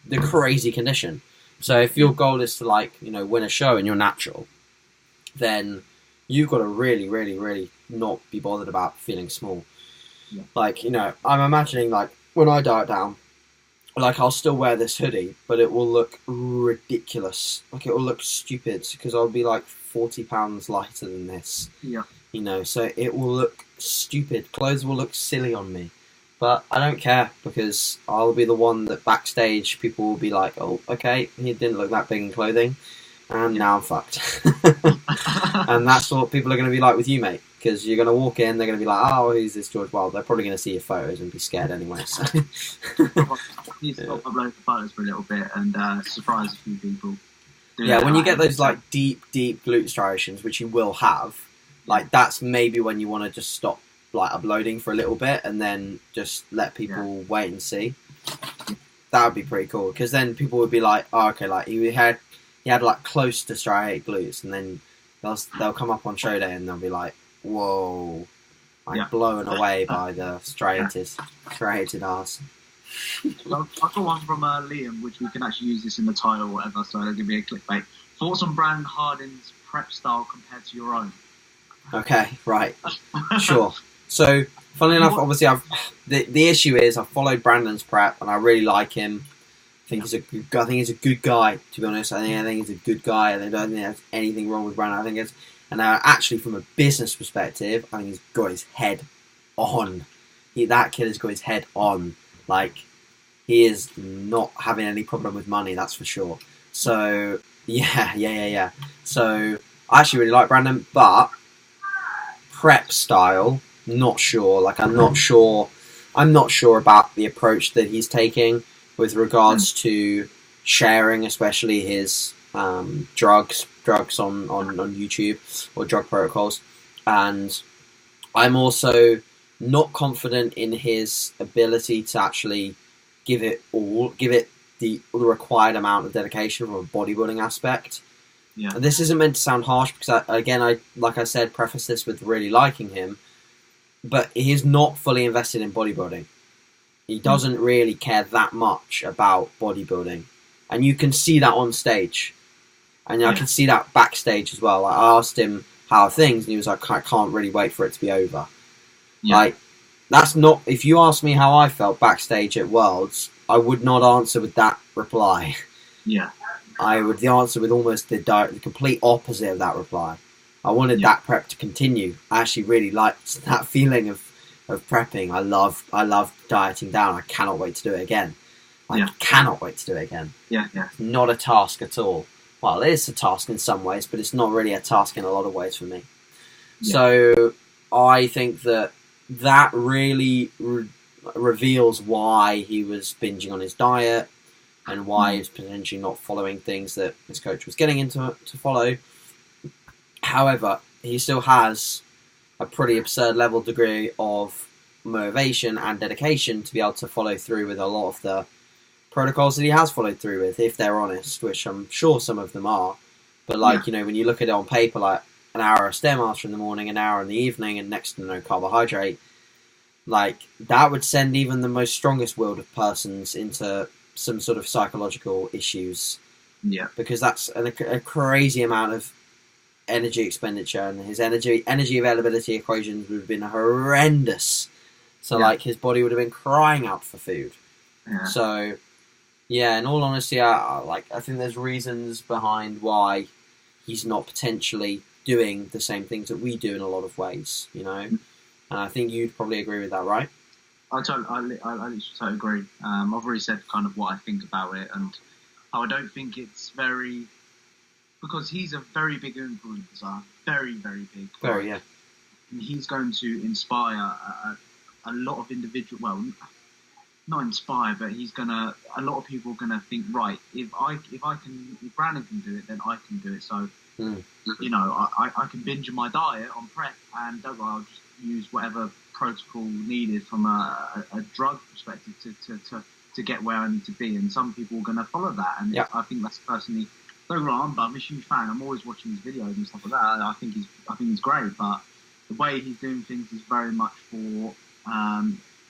Speaker 1: the crazy condition. So if your goal is to, like, you know, win a show and you're natural, then you've got to really, really, really not be bothered about feeling small.
Speaker 2: Yeah.
Speaker 1: Like, you know, I'm imagining, like, when I diet down, like, I'll still wear this hoodie, but it will look ridiculous. Like, it will look stupid because I'll be, like, 40 pounds lighter than this.
Speaker 2: Yeah.
Speaker 1: You know, so it will look stupid. Clothes will look silly on me. But I don't care because I'll be the one that backstage people will be like, oh, okay, he didn't look that big in clothing. And now I'm fucked. And that's what people are going to be like with you, mate. Because you're going to walk in, they're going to be like, oh, who's this George Wild? They're probably going to see your photos and be scared anyway. So.
Speaker 2: You stop uploading photos for a little bit and surprise a few people.
Speaker 1: Yeah, when you get those like deep glute striations, which you will have, like that's maybe when you want to just stop like uploading for a little bit and then just let people wait and see. That would be pretty cool because then people would be like, oh, okay, like he had like close to striated glutes, and then they'll come up on show day and they'll be like, whoa, like blown away by the striated arse.
Speaker 2: Well, I've got one from Liam, which we can actually use this in the title or whatever, so it'll give me a clickbait. Thoughts on Brandon Harding's prep style compared to your own?
Speaker 1: Okay, right. Sure. So, funnily enough, obviously, the issue is I've followed Brandon's prep and I really like him. think he's a good. I think he's a good guy. To be honest, I think he's a good guy. I don't think there's anything wrong with Brandon. I think it's, and actually from a business perspective, I think he's got his head on. That kid has got his head on. Like, he is not having any problem with money. That's for sure. So yeah. So I actually really like Brandon, but prep style, not sure. Like, I'm not sure about the approach that he's taking with regards to sharing, especially his drugs on YouTube, or drug protocols. And I'm also not confident in his ability to actually give it the required amount of dedication from a bodybuilding aspect.
Speaker 2: Yeah.
Speaker 1: And this isn't meant to sound harsh, because I like I said, preface this with really liking him, but he is not fully invested in bodybuilding. He doesn't really care that much about bodybuilding, and you can see that on stage, and I can see that backstage as well. I asked him how are things, and he was like, "I can't really wait for it to be over." Yeah. Like, that's not. If you ask me how I felt backstage at Worlds, I would not answer with that reply.
Speaker 2: Yeah.
Speaker 1: I would answer with almost the complete opposite of that reply. I wanted that prep to continue. I actually really liked that feeling of prepping. I love dieting down. I cannot wait to do it again. I cannot wait to do it again.
Speaker 2: Yeah.
Speaker 1: It's not a task at all. Well, it is a task in some ways, but it's not really a task in a lot of ways for me. Yeah. So I think that really reveals why he was binging on his diet, and why he's potentially not following things that his coach was getting him to follow. However, he still has a pretty absurd level degree of motivation and dedication to be able to follow through with a lot of the protocols that he has followed through with, if they're honest, which I'm sure some of them are. But when you look at it on paper, like an hour of Stairmaster in the morning, an hour in the evening, and next to no carbohydrate, like, that would send even the most strongest willed of persons into some sort of psychological issues.
Speaker 2: Yeah.
Speaker 1: Because that's a crazy amount of energy expenditure, and his energy availability equations would have been horrendous. So his body would have been crying out for food. Yeah. So in all honesty, I think there's reasons behind why he's not potentially doing the same things that we do in a lot of ways, and I think you'd probably agree with that, right?
Speaker 2: I literally totally agree. I've already said kind of what I think about it, and how I don't think it's very, because he's a very big influencer, very, very big.
Speaker 1: Very, yeah.
Speaker 2: And he's going to inspire a lot of individual. Well, not inspire, but a lot of people are gonna think, right, if Brandon can do it, then I can do it. So, I can binge on my diet on prep, and I'll just use whatever protocol needed from a drug perspective to get where I need to be. And some people are going to follow that, and I think that's personally, don't get me wrong, but I'm a huge fan. I'm always watching his videos and stuff like that. I think he's great, but the way he's doing things is very much for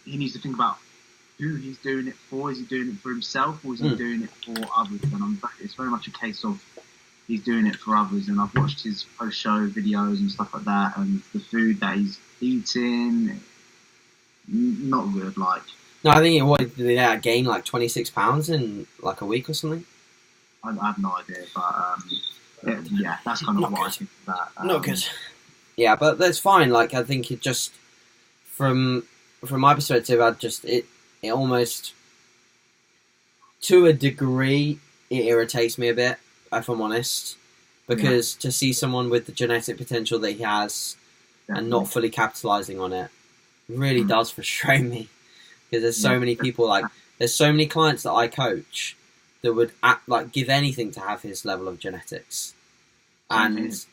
Speaker 2: he needs to think about who he's doing it for. Is he doing it for himself, or is he doing it for others? And it's very much a case of he's doing it for others. And I've watched his post-show videos and stuff like that, and the food that he's eating, not good. Like,
Speaker 1: no, I think did he gain like 26 pounds in like a week or something?
Speaker 2: I have no idea, but that's kind of what I think of that.
Speaker 1: Not good. Yeah, but that's fine. Like, I think it just, from my perspective, it almost, to a degree, it irritates me a bit, if I'm honest, because to see someone with the genetic potential that he has and not fully capitalizing on it really does frustrate me, because there's so many people, there's so many clients that I coach that would give anything to have his level of genetics, and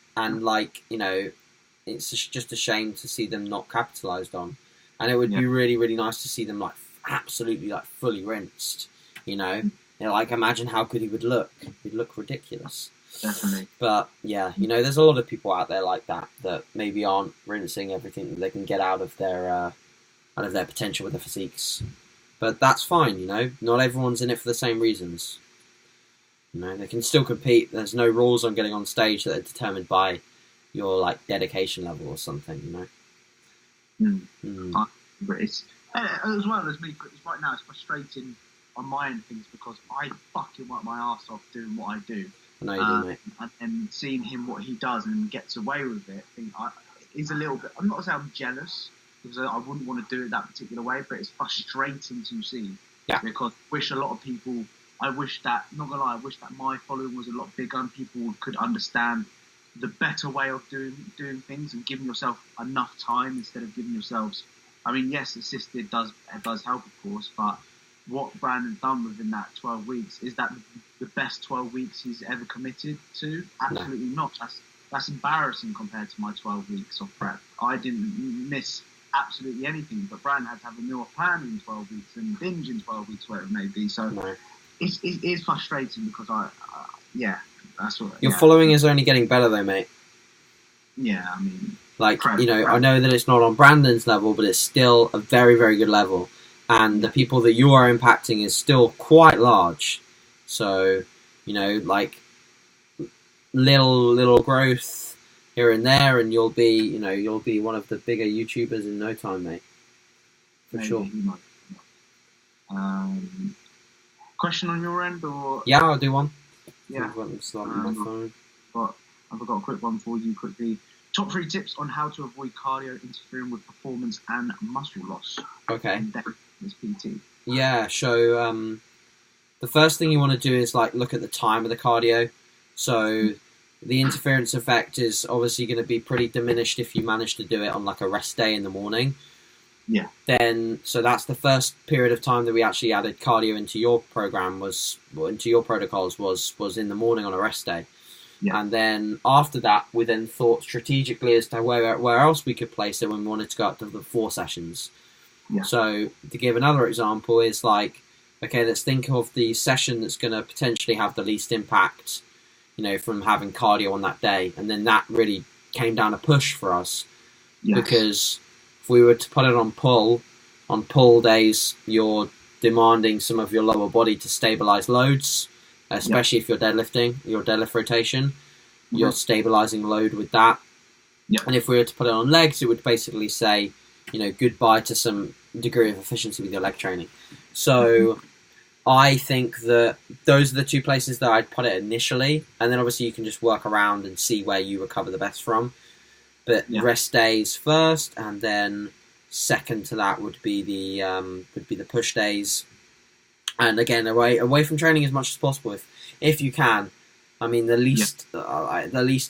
Speaker 1: it's just a shame to see them not capitalized on, and it would be really, really nice to see them absolutely fully rinsed, imagine how good he would look. He'd look ridiculous.
Speaker 2: Definitely.
Speaker 1: But there's a lot of people out there like that maybe aren't rinsing everything that they can get out of their potential with their physiques. But that's fine, Not everyone's in it for the same reasons. They can still compete. There's no rules on getting on stage that are determined by your dedication level or something,
Speaker 2: But it's as well as me. Right now, it's frustrating on my end things because I fucking work my ass off doing what I do.
Speaker 1: I know you do, mate.
Speaker 2: And seeing him what he does and gets away with it, is a little bit. I'm not saying I'm jealous because I wouldn't want to do it that particular way, but it's frustrating to see.
Speaker 1: Yeah.
Speaker 2: Because I wish that, not gonna lie, I wish that my following was a lot bigger and people could understand the better way of doing things and giving yourself enough time instead of giving yourselves. I mean, yes, assisted does help, of course, but what Brandon's done within that 12 weeks, is that the best 12 weeks he's ever committed to? Absolutely not. That's embarrassing compared to my 12 weeks of prep. I didn't miss absolutely anything, but Brandon had to have a meal plan in 12 weeks and binge in 12 weeks, whatever it may be. So it is frustrating because that's what...
Speaker 1: Your following is only getting better though, mate.
Speaker 2: Yeah, I mean...
Speaker 1: I know that it's not on Brandon's level, but it's still a very, very good level. And the people that you are impacting is still quite large. So, little growth here and there, and you'll be one of the bigger YouTubers in no time, mate. For sure.
Speaker 2: Question on your end, or
Speaker 1: yeah, I'll do one.
Speaker 2: Yeah. I've got a quick one for you quickly. Top 3 tips on how to avoid cardio interfering with performance and muscle loss.
Speaker 1: Okay.
Speaker 2: This PT.
Speaker 1: Yeah, so the first thing you want to do is look at the time of the cardio. So the interference effect is obviously going to be pretty diminished if you manage to do it on a rest day in the morning.
Speaker 2: Yeah.
Speaker 1: So that's the first period of time that we actually added cardio into your program into your protocols was in the morning on a rest day.
Speaker 2: Yeah.
Speaker 1: And then after that, we then thought strategically as to where else we could place it when we wanted to go up to the 4 sessions.
Speaker 2: Yeah.
Speaker 1: So to give another example is okay, let's think of the session that's going to potentially have the least impact, from having cardio on that day. And then that really came down a push for us.
Speaker 2: Yes.
Speaker 1: Because if we were to put it on pull days, you're demanding some of your lower body to stabilize loads, especially if you're deadlifting, your deadlift rotation. You're stabilizing load with that.
Speaker 2: Yeah.
Speaker 1: And if we were to put it on legs, it would basically say, goodbye to some degree of efficiency with your leg training. So I think that those are the 2 places that I'd put it initially. And then obviously you can just work around and see where you recover the best from. But rest days first, and then second to that would be the push days. And again, away from training as much as possible if you can. I mean, the least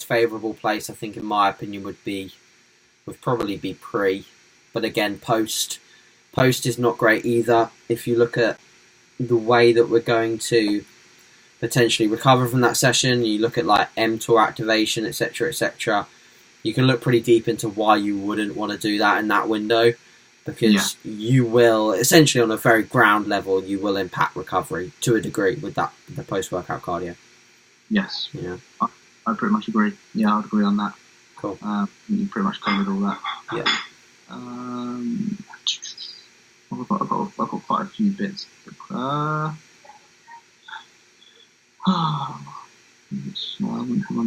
Speaker 1: favourable place, I think, in my opinion, would probably be pre. But again, post is not great either. If you look at the way that we're going to potentially recover from that session, you look at mTOR activation, etc., etc. You can look pretty deep into why you wouldn't want to do that in that window, because you will, essentially on a very ground level, you will impact recovery to a degree with the post-workout cardio.
Speaker 2: Yes.
Speaker 1: Yeah.
Speaker 2: I pretty much agree. Yeah, I'd agree on that.
Speaker 1: Cool.
Speaker 2: You pretty much covered all that.
Speaker 1: Yeah.
Speaker 2: I've got quite a few bits. One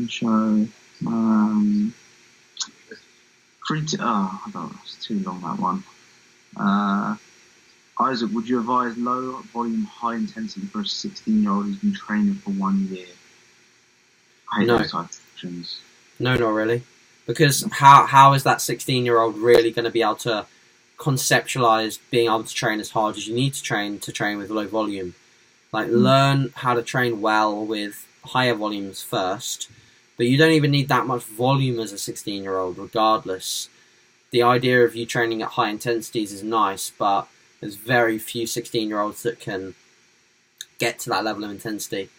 Speaker 2: show. I don't know, it's too long, that one. Isaac, would you advise low volume, high intensity for a 16-year-old who's been training for 1 year? I hate those types of questions.
Speaker 1: No, not really. Because how is that 16-year-old really going to be able to conceptualize being able to train as hard as you need to train with low volume? Learn how to train well with higher volumes first, but you don't even need that much volume as a 16-year-old regardless. The idea of you training at high intensities is nice, but there's very few 16-year-olds that can get to that level of intensity.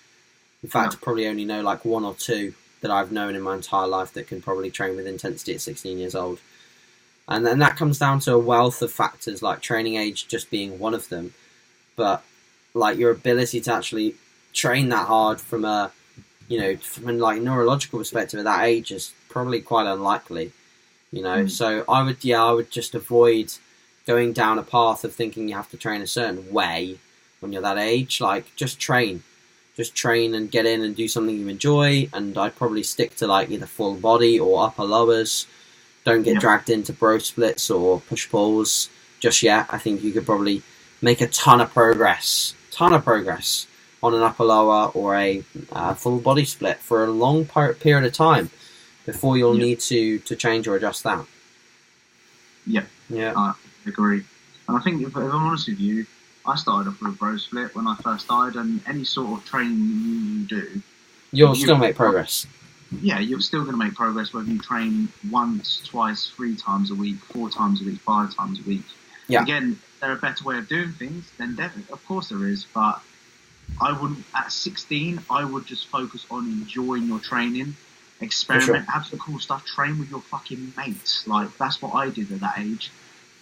Speaker 1: In fact, I probably only know 1 or 2 that I've known in my entire life that can probably train with intensity at 16 years old. And then that comes down to a wealth of factors, like training age just being one of them. But your ability to actually train that hard from a neurological perspective at that age is probably quite unlikely. So I would just avoid going down a path of thinking you have to train a certain way when you're that age. Just train and get in and do something you enjoy. And I'd probably stick to either full body or upper lowers. Don't get dragged into bro splits or push pulls just yet. I think you could probably make a ton of progress ton of progress on an upper lower or a full body split for a long period of time before you'll need to change or adjust that.
Speaker 2: Yeah. I agree. And I think if I'm honest with you, I started off with a bro split when I first started, and any sort of training you do,
Speaker 1: you'll still make progress.
Speaker 2: Yeah, you're still going to make progress whether you train once, twice, 3 times a week, 4 times a week, 5 times a week. Yeah. Again, there a better way of doing things, then definitely, of course there is, but I wouldn't, at 16, I would just focus on enjoying your training, experiment, have some cool stuff, train with your fucking mates. Like, that's what I did at that age,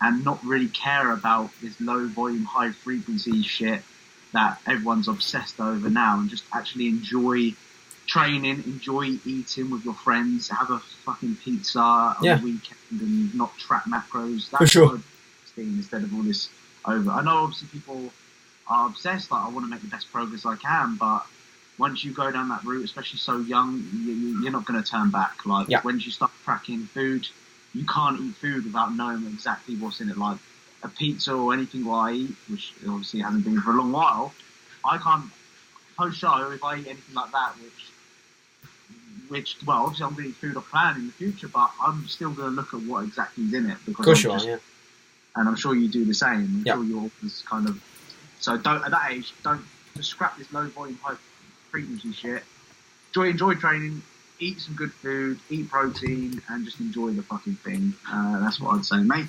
Speaker 2: and not really care about this low volume, high frequency shit that everyone's obsessed over now, and just actually enjoy training, enjoy eating with your friends, have a fucking pizza on the weekend and not track macros. That's what I'd instead of all this over. I know obviously people are obsessed, like I want to make the best progress I can, but once you go down that route, especially so young, you're not going to turn back. Like once you start tracking food, you can't eat food without knowing exactly what's in it. Like a pizza or anything what I eat, which obviously hasn't been for a long while, I can't post-show if I eat anything like that, which well, obviously I'm going to eat food off plan in the future, but I'm still going to look at what exactly is in it. Because and I'm sure you do the same. I'm sure you're always kind of... So don't, at that age, don't just scrap this low volume, high frequency shit. Enjoy training, eat some good food, eat protein, and just enjoy the fucking thing. That's what I'd say, mate.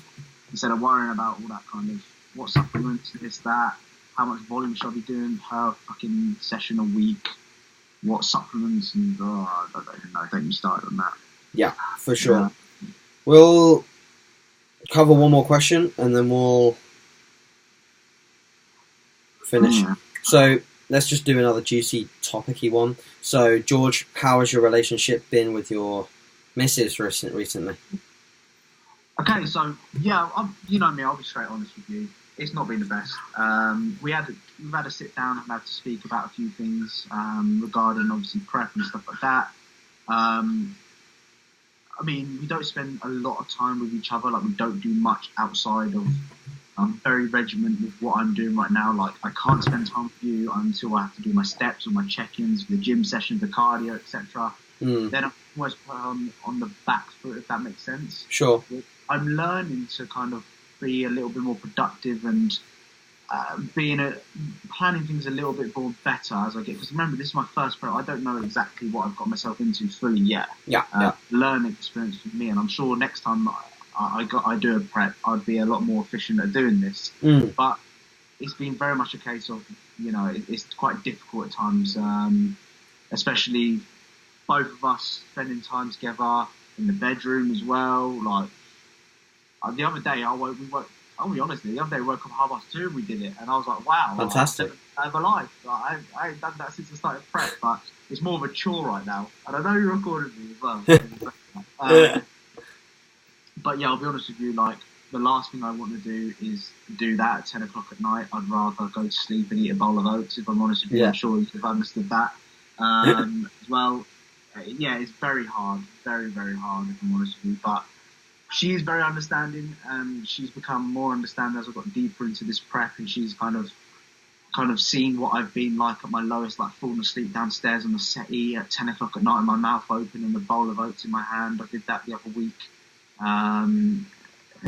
Speaker 2: Instead of worrying about all that kind of what supplements, this, that, how much volume should I be doing per fucking session a week, what supplements, and I don't even know. Don't you start on that?
Speaker 1: Yeah, for sure. We'll cover one more question and then we'll finish. So let's just do another juicy, topicy one. So, George, how has your relationship been with your missus recently?
Speaker 2: Okay, so you know me. I'll be straight honest with you. It's not been the best. We've had to sit down and had to speak about a few things regarding obviously prep and stuff like that. I mean, we don't spend a lot of time with each other. Like, we don't do much outside of... I'm very regimented with what I'm doing right now. Like, I can't spend time with you until I have to do my steps or my check-ins, the gym sessions, the cardio, etc. Then I'm almost put on the back foot, if that makes sense.
Speaker 1: Sure.
Speaker 2: I'm learning to kind of be a little bit more productive and planning things a little bit more better as I get. Because remember, this is my first prep. I don't know exactly what I've got myself into fully yet. Learning experience for me, and I'm sure next time I do a prep, I'd be a lot more efficient at doing this. But it's been very much a case of, you know, it's quite difficult at times, especially both of us spending time together in the bedroom as well. Like the other day, I'll be honest, the other day we woke up 2:30 and we did it, and I was like, wow,
Speaker 1: fantastic.
Speaker 2: I have a life. Like, I ain't done that since I started prep, but it's more of a chore right now. And I know you're recording me as well. But yeah, I'll be honest with you, like, the last thing I want to do is do that at 10 o'clock at night. I'd rather go to sleep and eat a bowl of oats, if I'm honest with you. I'm sure you've understood that. As well, it's very hard, very, very hard, if I'm honest with you. But she is very understanding, and she's become more understanding as I've got deeper into this prep, and she's kind of seen what I've been like at my lowest, like falling asleep downstairs on the settee at 10 o'clock at night, with my mouth open and a bowl of oats in my hand. I did that the other week. And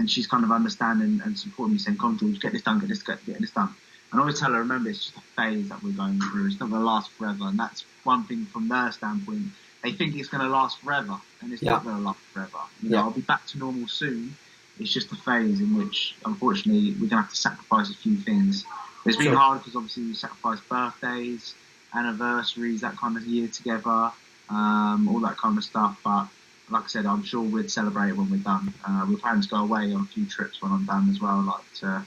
Speaker 2: she's kind of understanding and supporting me, saying, "Come, George, get this done, get this done." And I always tell her, remember, it's just a phase that we're going through. It's not going to last forever. And that's one thing from their standpoint. They think it's going to last forever, and it's not going to last forever. You know, I'll be back to normal soon. It's just a phase in which, unfortunately, we're going to have to sacrifice a few things. It's been hard because, obviously, we sacrifice birthdays, anniversaries, that kind of year together, all that kind of stuff. But like I said, I'm sure we'd celebrate it when we're done. We're planning to go away on a few trips when I'm done as well, like to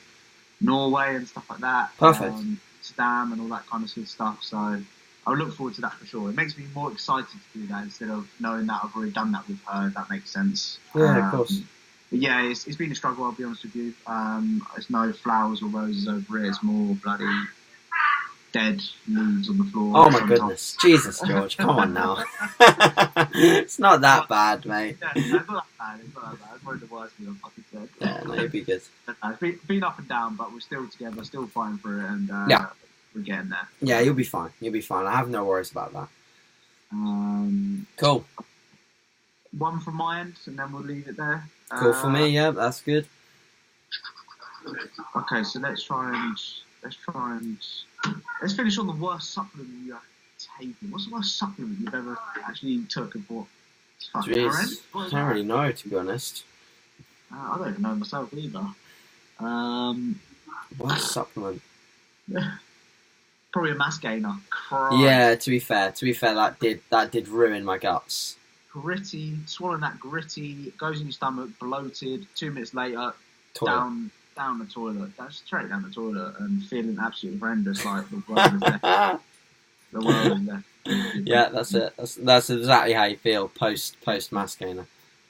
Speaker 2: Norway and stuff like that.
Speaker 1: Perfect.
Speaker 2: Amsterdam and all that kind of good stuff. So I look forward to that for sure. It makes me more excited to do that instead of knowing that I've already done that with her, if that makes sense.
Speaker 1: Yeah, of course.
Speaker 2: But yeah, it's been a struggle, I'll be honest with you. There's no flowers or roses over it. It's more bloody dead leaves on the floor.
Speaker 1: Oh my goodness. Jesus, George, come on now. It's not that bad, mate.
Speaker 2: Yeah, it's not that bad. It's probably the worst thing I've fucking said.
Speaker 1: Yeah, no, you'd be good.
Speaker 2: It's been up and down, but we're still together, still fighting for it, and we're getting there.
Speaker 1: Yeah, you'll be fine. You'll be fine. I have no worries about that. Cool.
Speaker 2: One from my end, and then we'll leave it there.
Speaker 1: Cool for me. Yeah, that's good.
Speaker 2: Okay, so let's finish on the worst supplement you have taken. What's the worst supplement you've ever actually took and bought?
Speaker 1: Jeez, I don't really know, to be honest.
Speaker 2: I don't even know myself either.
Speaker 1: Worst supplement?
Speaker 2: Probably a mass gainer.
Speaker 1: Yeah, to be fair, that did ruin my guts.
Speaker 2: Gritty, swallowing that gritty, goes in your stomach, bloated. 2 minutes later,
Speaker 1: Toilet.
Speaker 2: down the toilet, straight down the toilet, and feeling absolutely horrendous, like the world is left. The world is left.
Speaker 1: Yeah, that's it. That's exactly how you feel post mass gainer.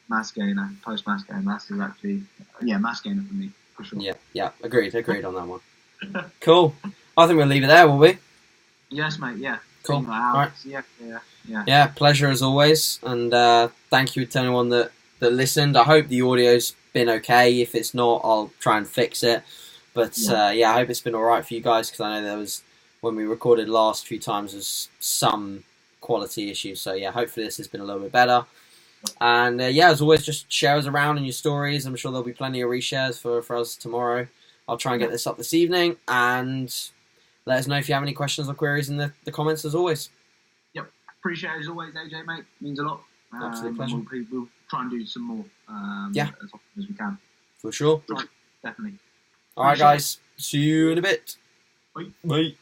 Speaker 2: Mass gainer, post mass gainer. That's exactly mass gainer for me for sure.
Speaker 1: Yeah, agreed on that one. Cool. I think we'll leave it there, will we?
Speaker 2: Yes, mate. Yeah.
Speaker 1: Cool. All right.
Speaker 2: Yeah.
Speaker 1: Pleasure as always, and thank you to anyone that listened. I hope the audio's been okay. If it's not, I'll try and fix it. But I hope it's been all right for you guys, because I know there was, when we recorded last few times, there's some quality issues. So yeah, hopefully this has been a little bit better. And as always, just share us around in your stories. I'm sure there'll be plenty of reshares for us tomorrow. I'll try and get this up this evening, and let us know if you have any questions or queries in the comments as always.
Speaker 2: Yep, appreciate it as always, AJ, mate. Means a lot.
Speaker 1: Absolute pleasure.
Speaker 2: We'll try and do some more as often as we can.
Speaker 1: For sure.
Speaker 2: Definitely.
Speaker 1: All right, guys. See you in a bit.
Speaker 2: Bye.
Speaker 1: Bye.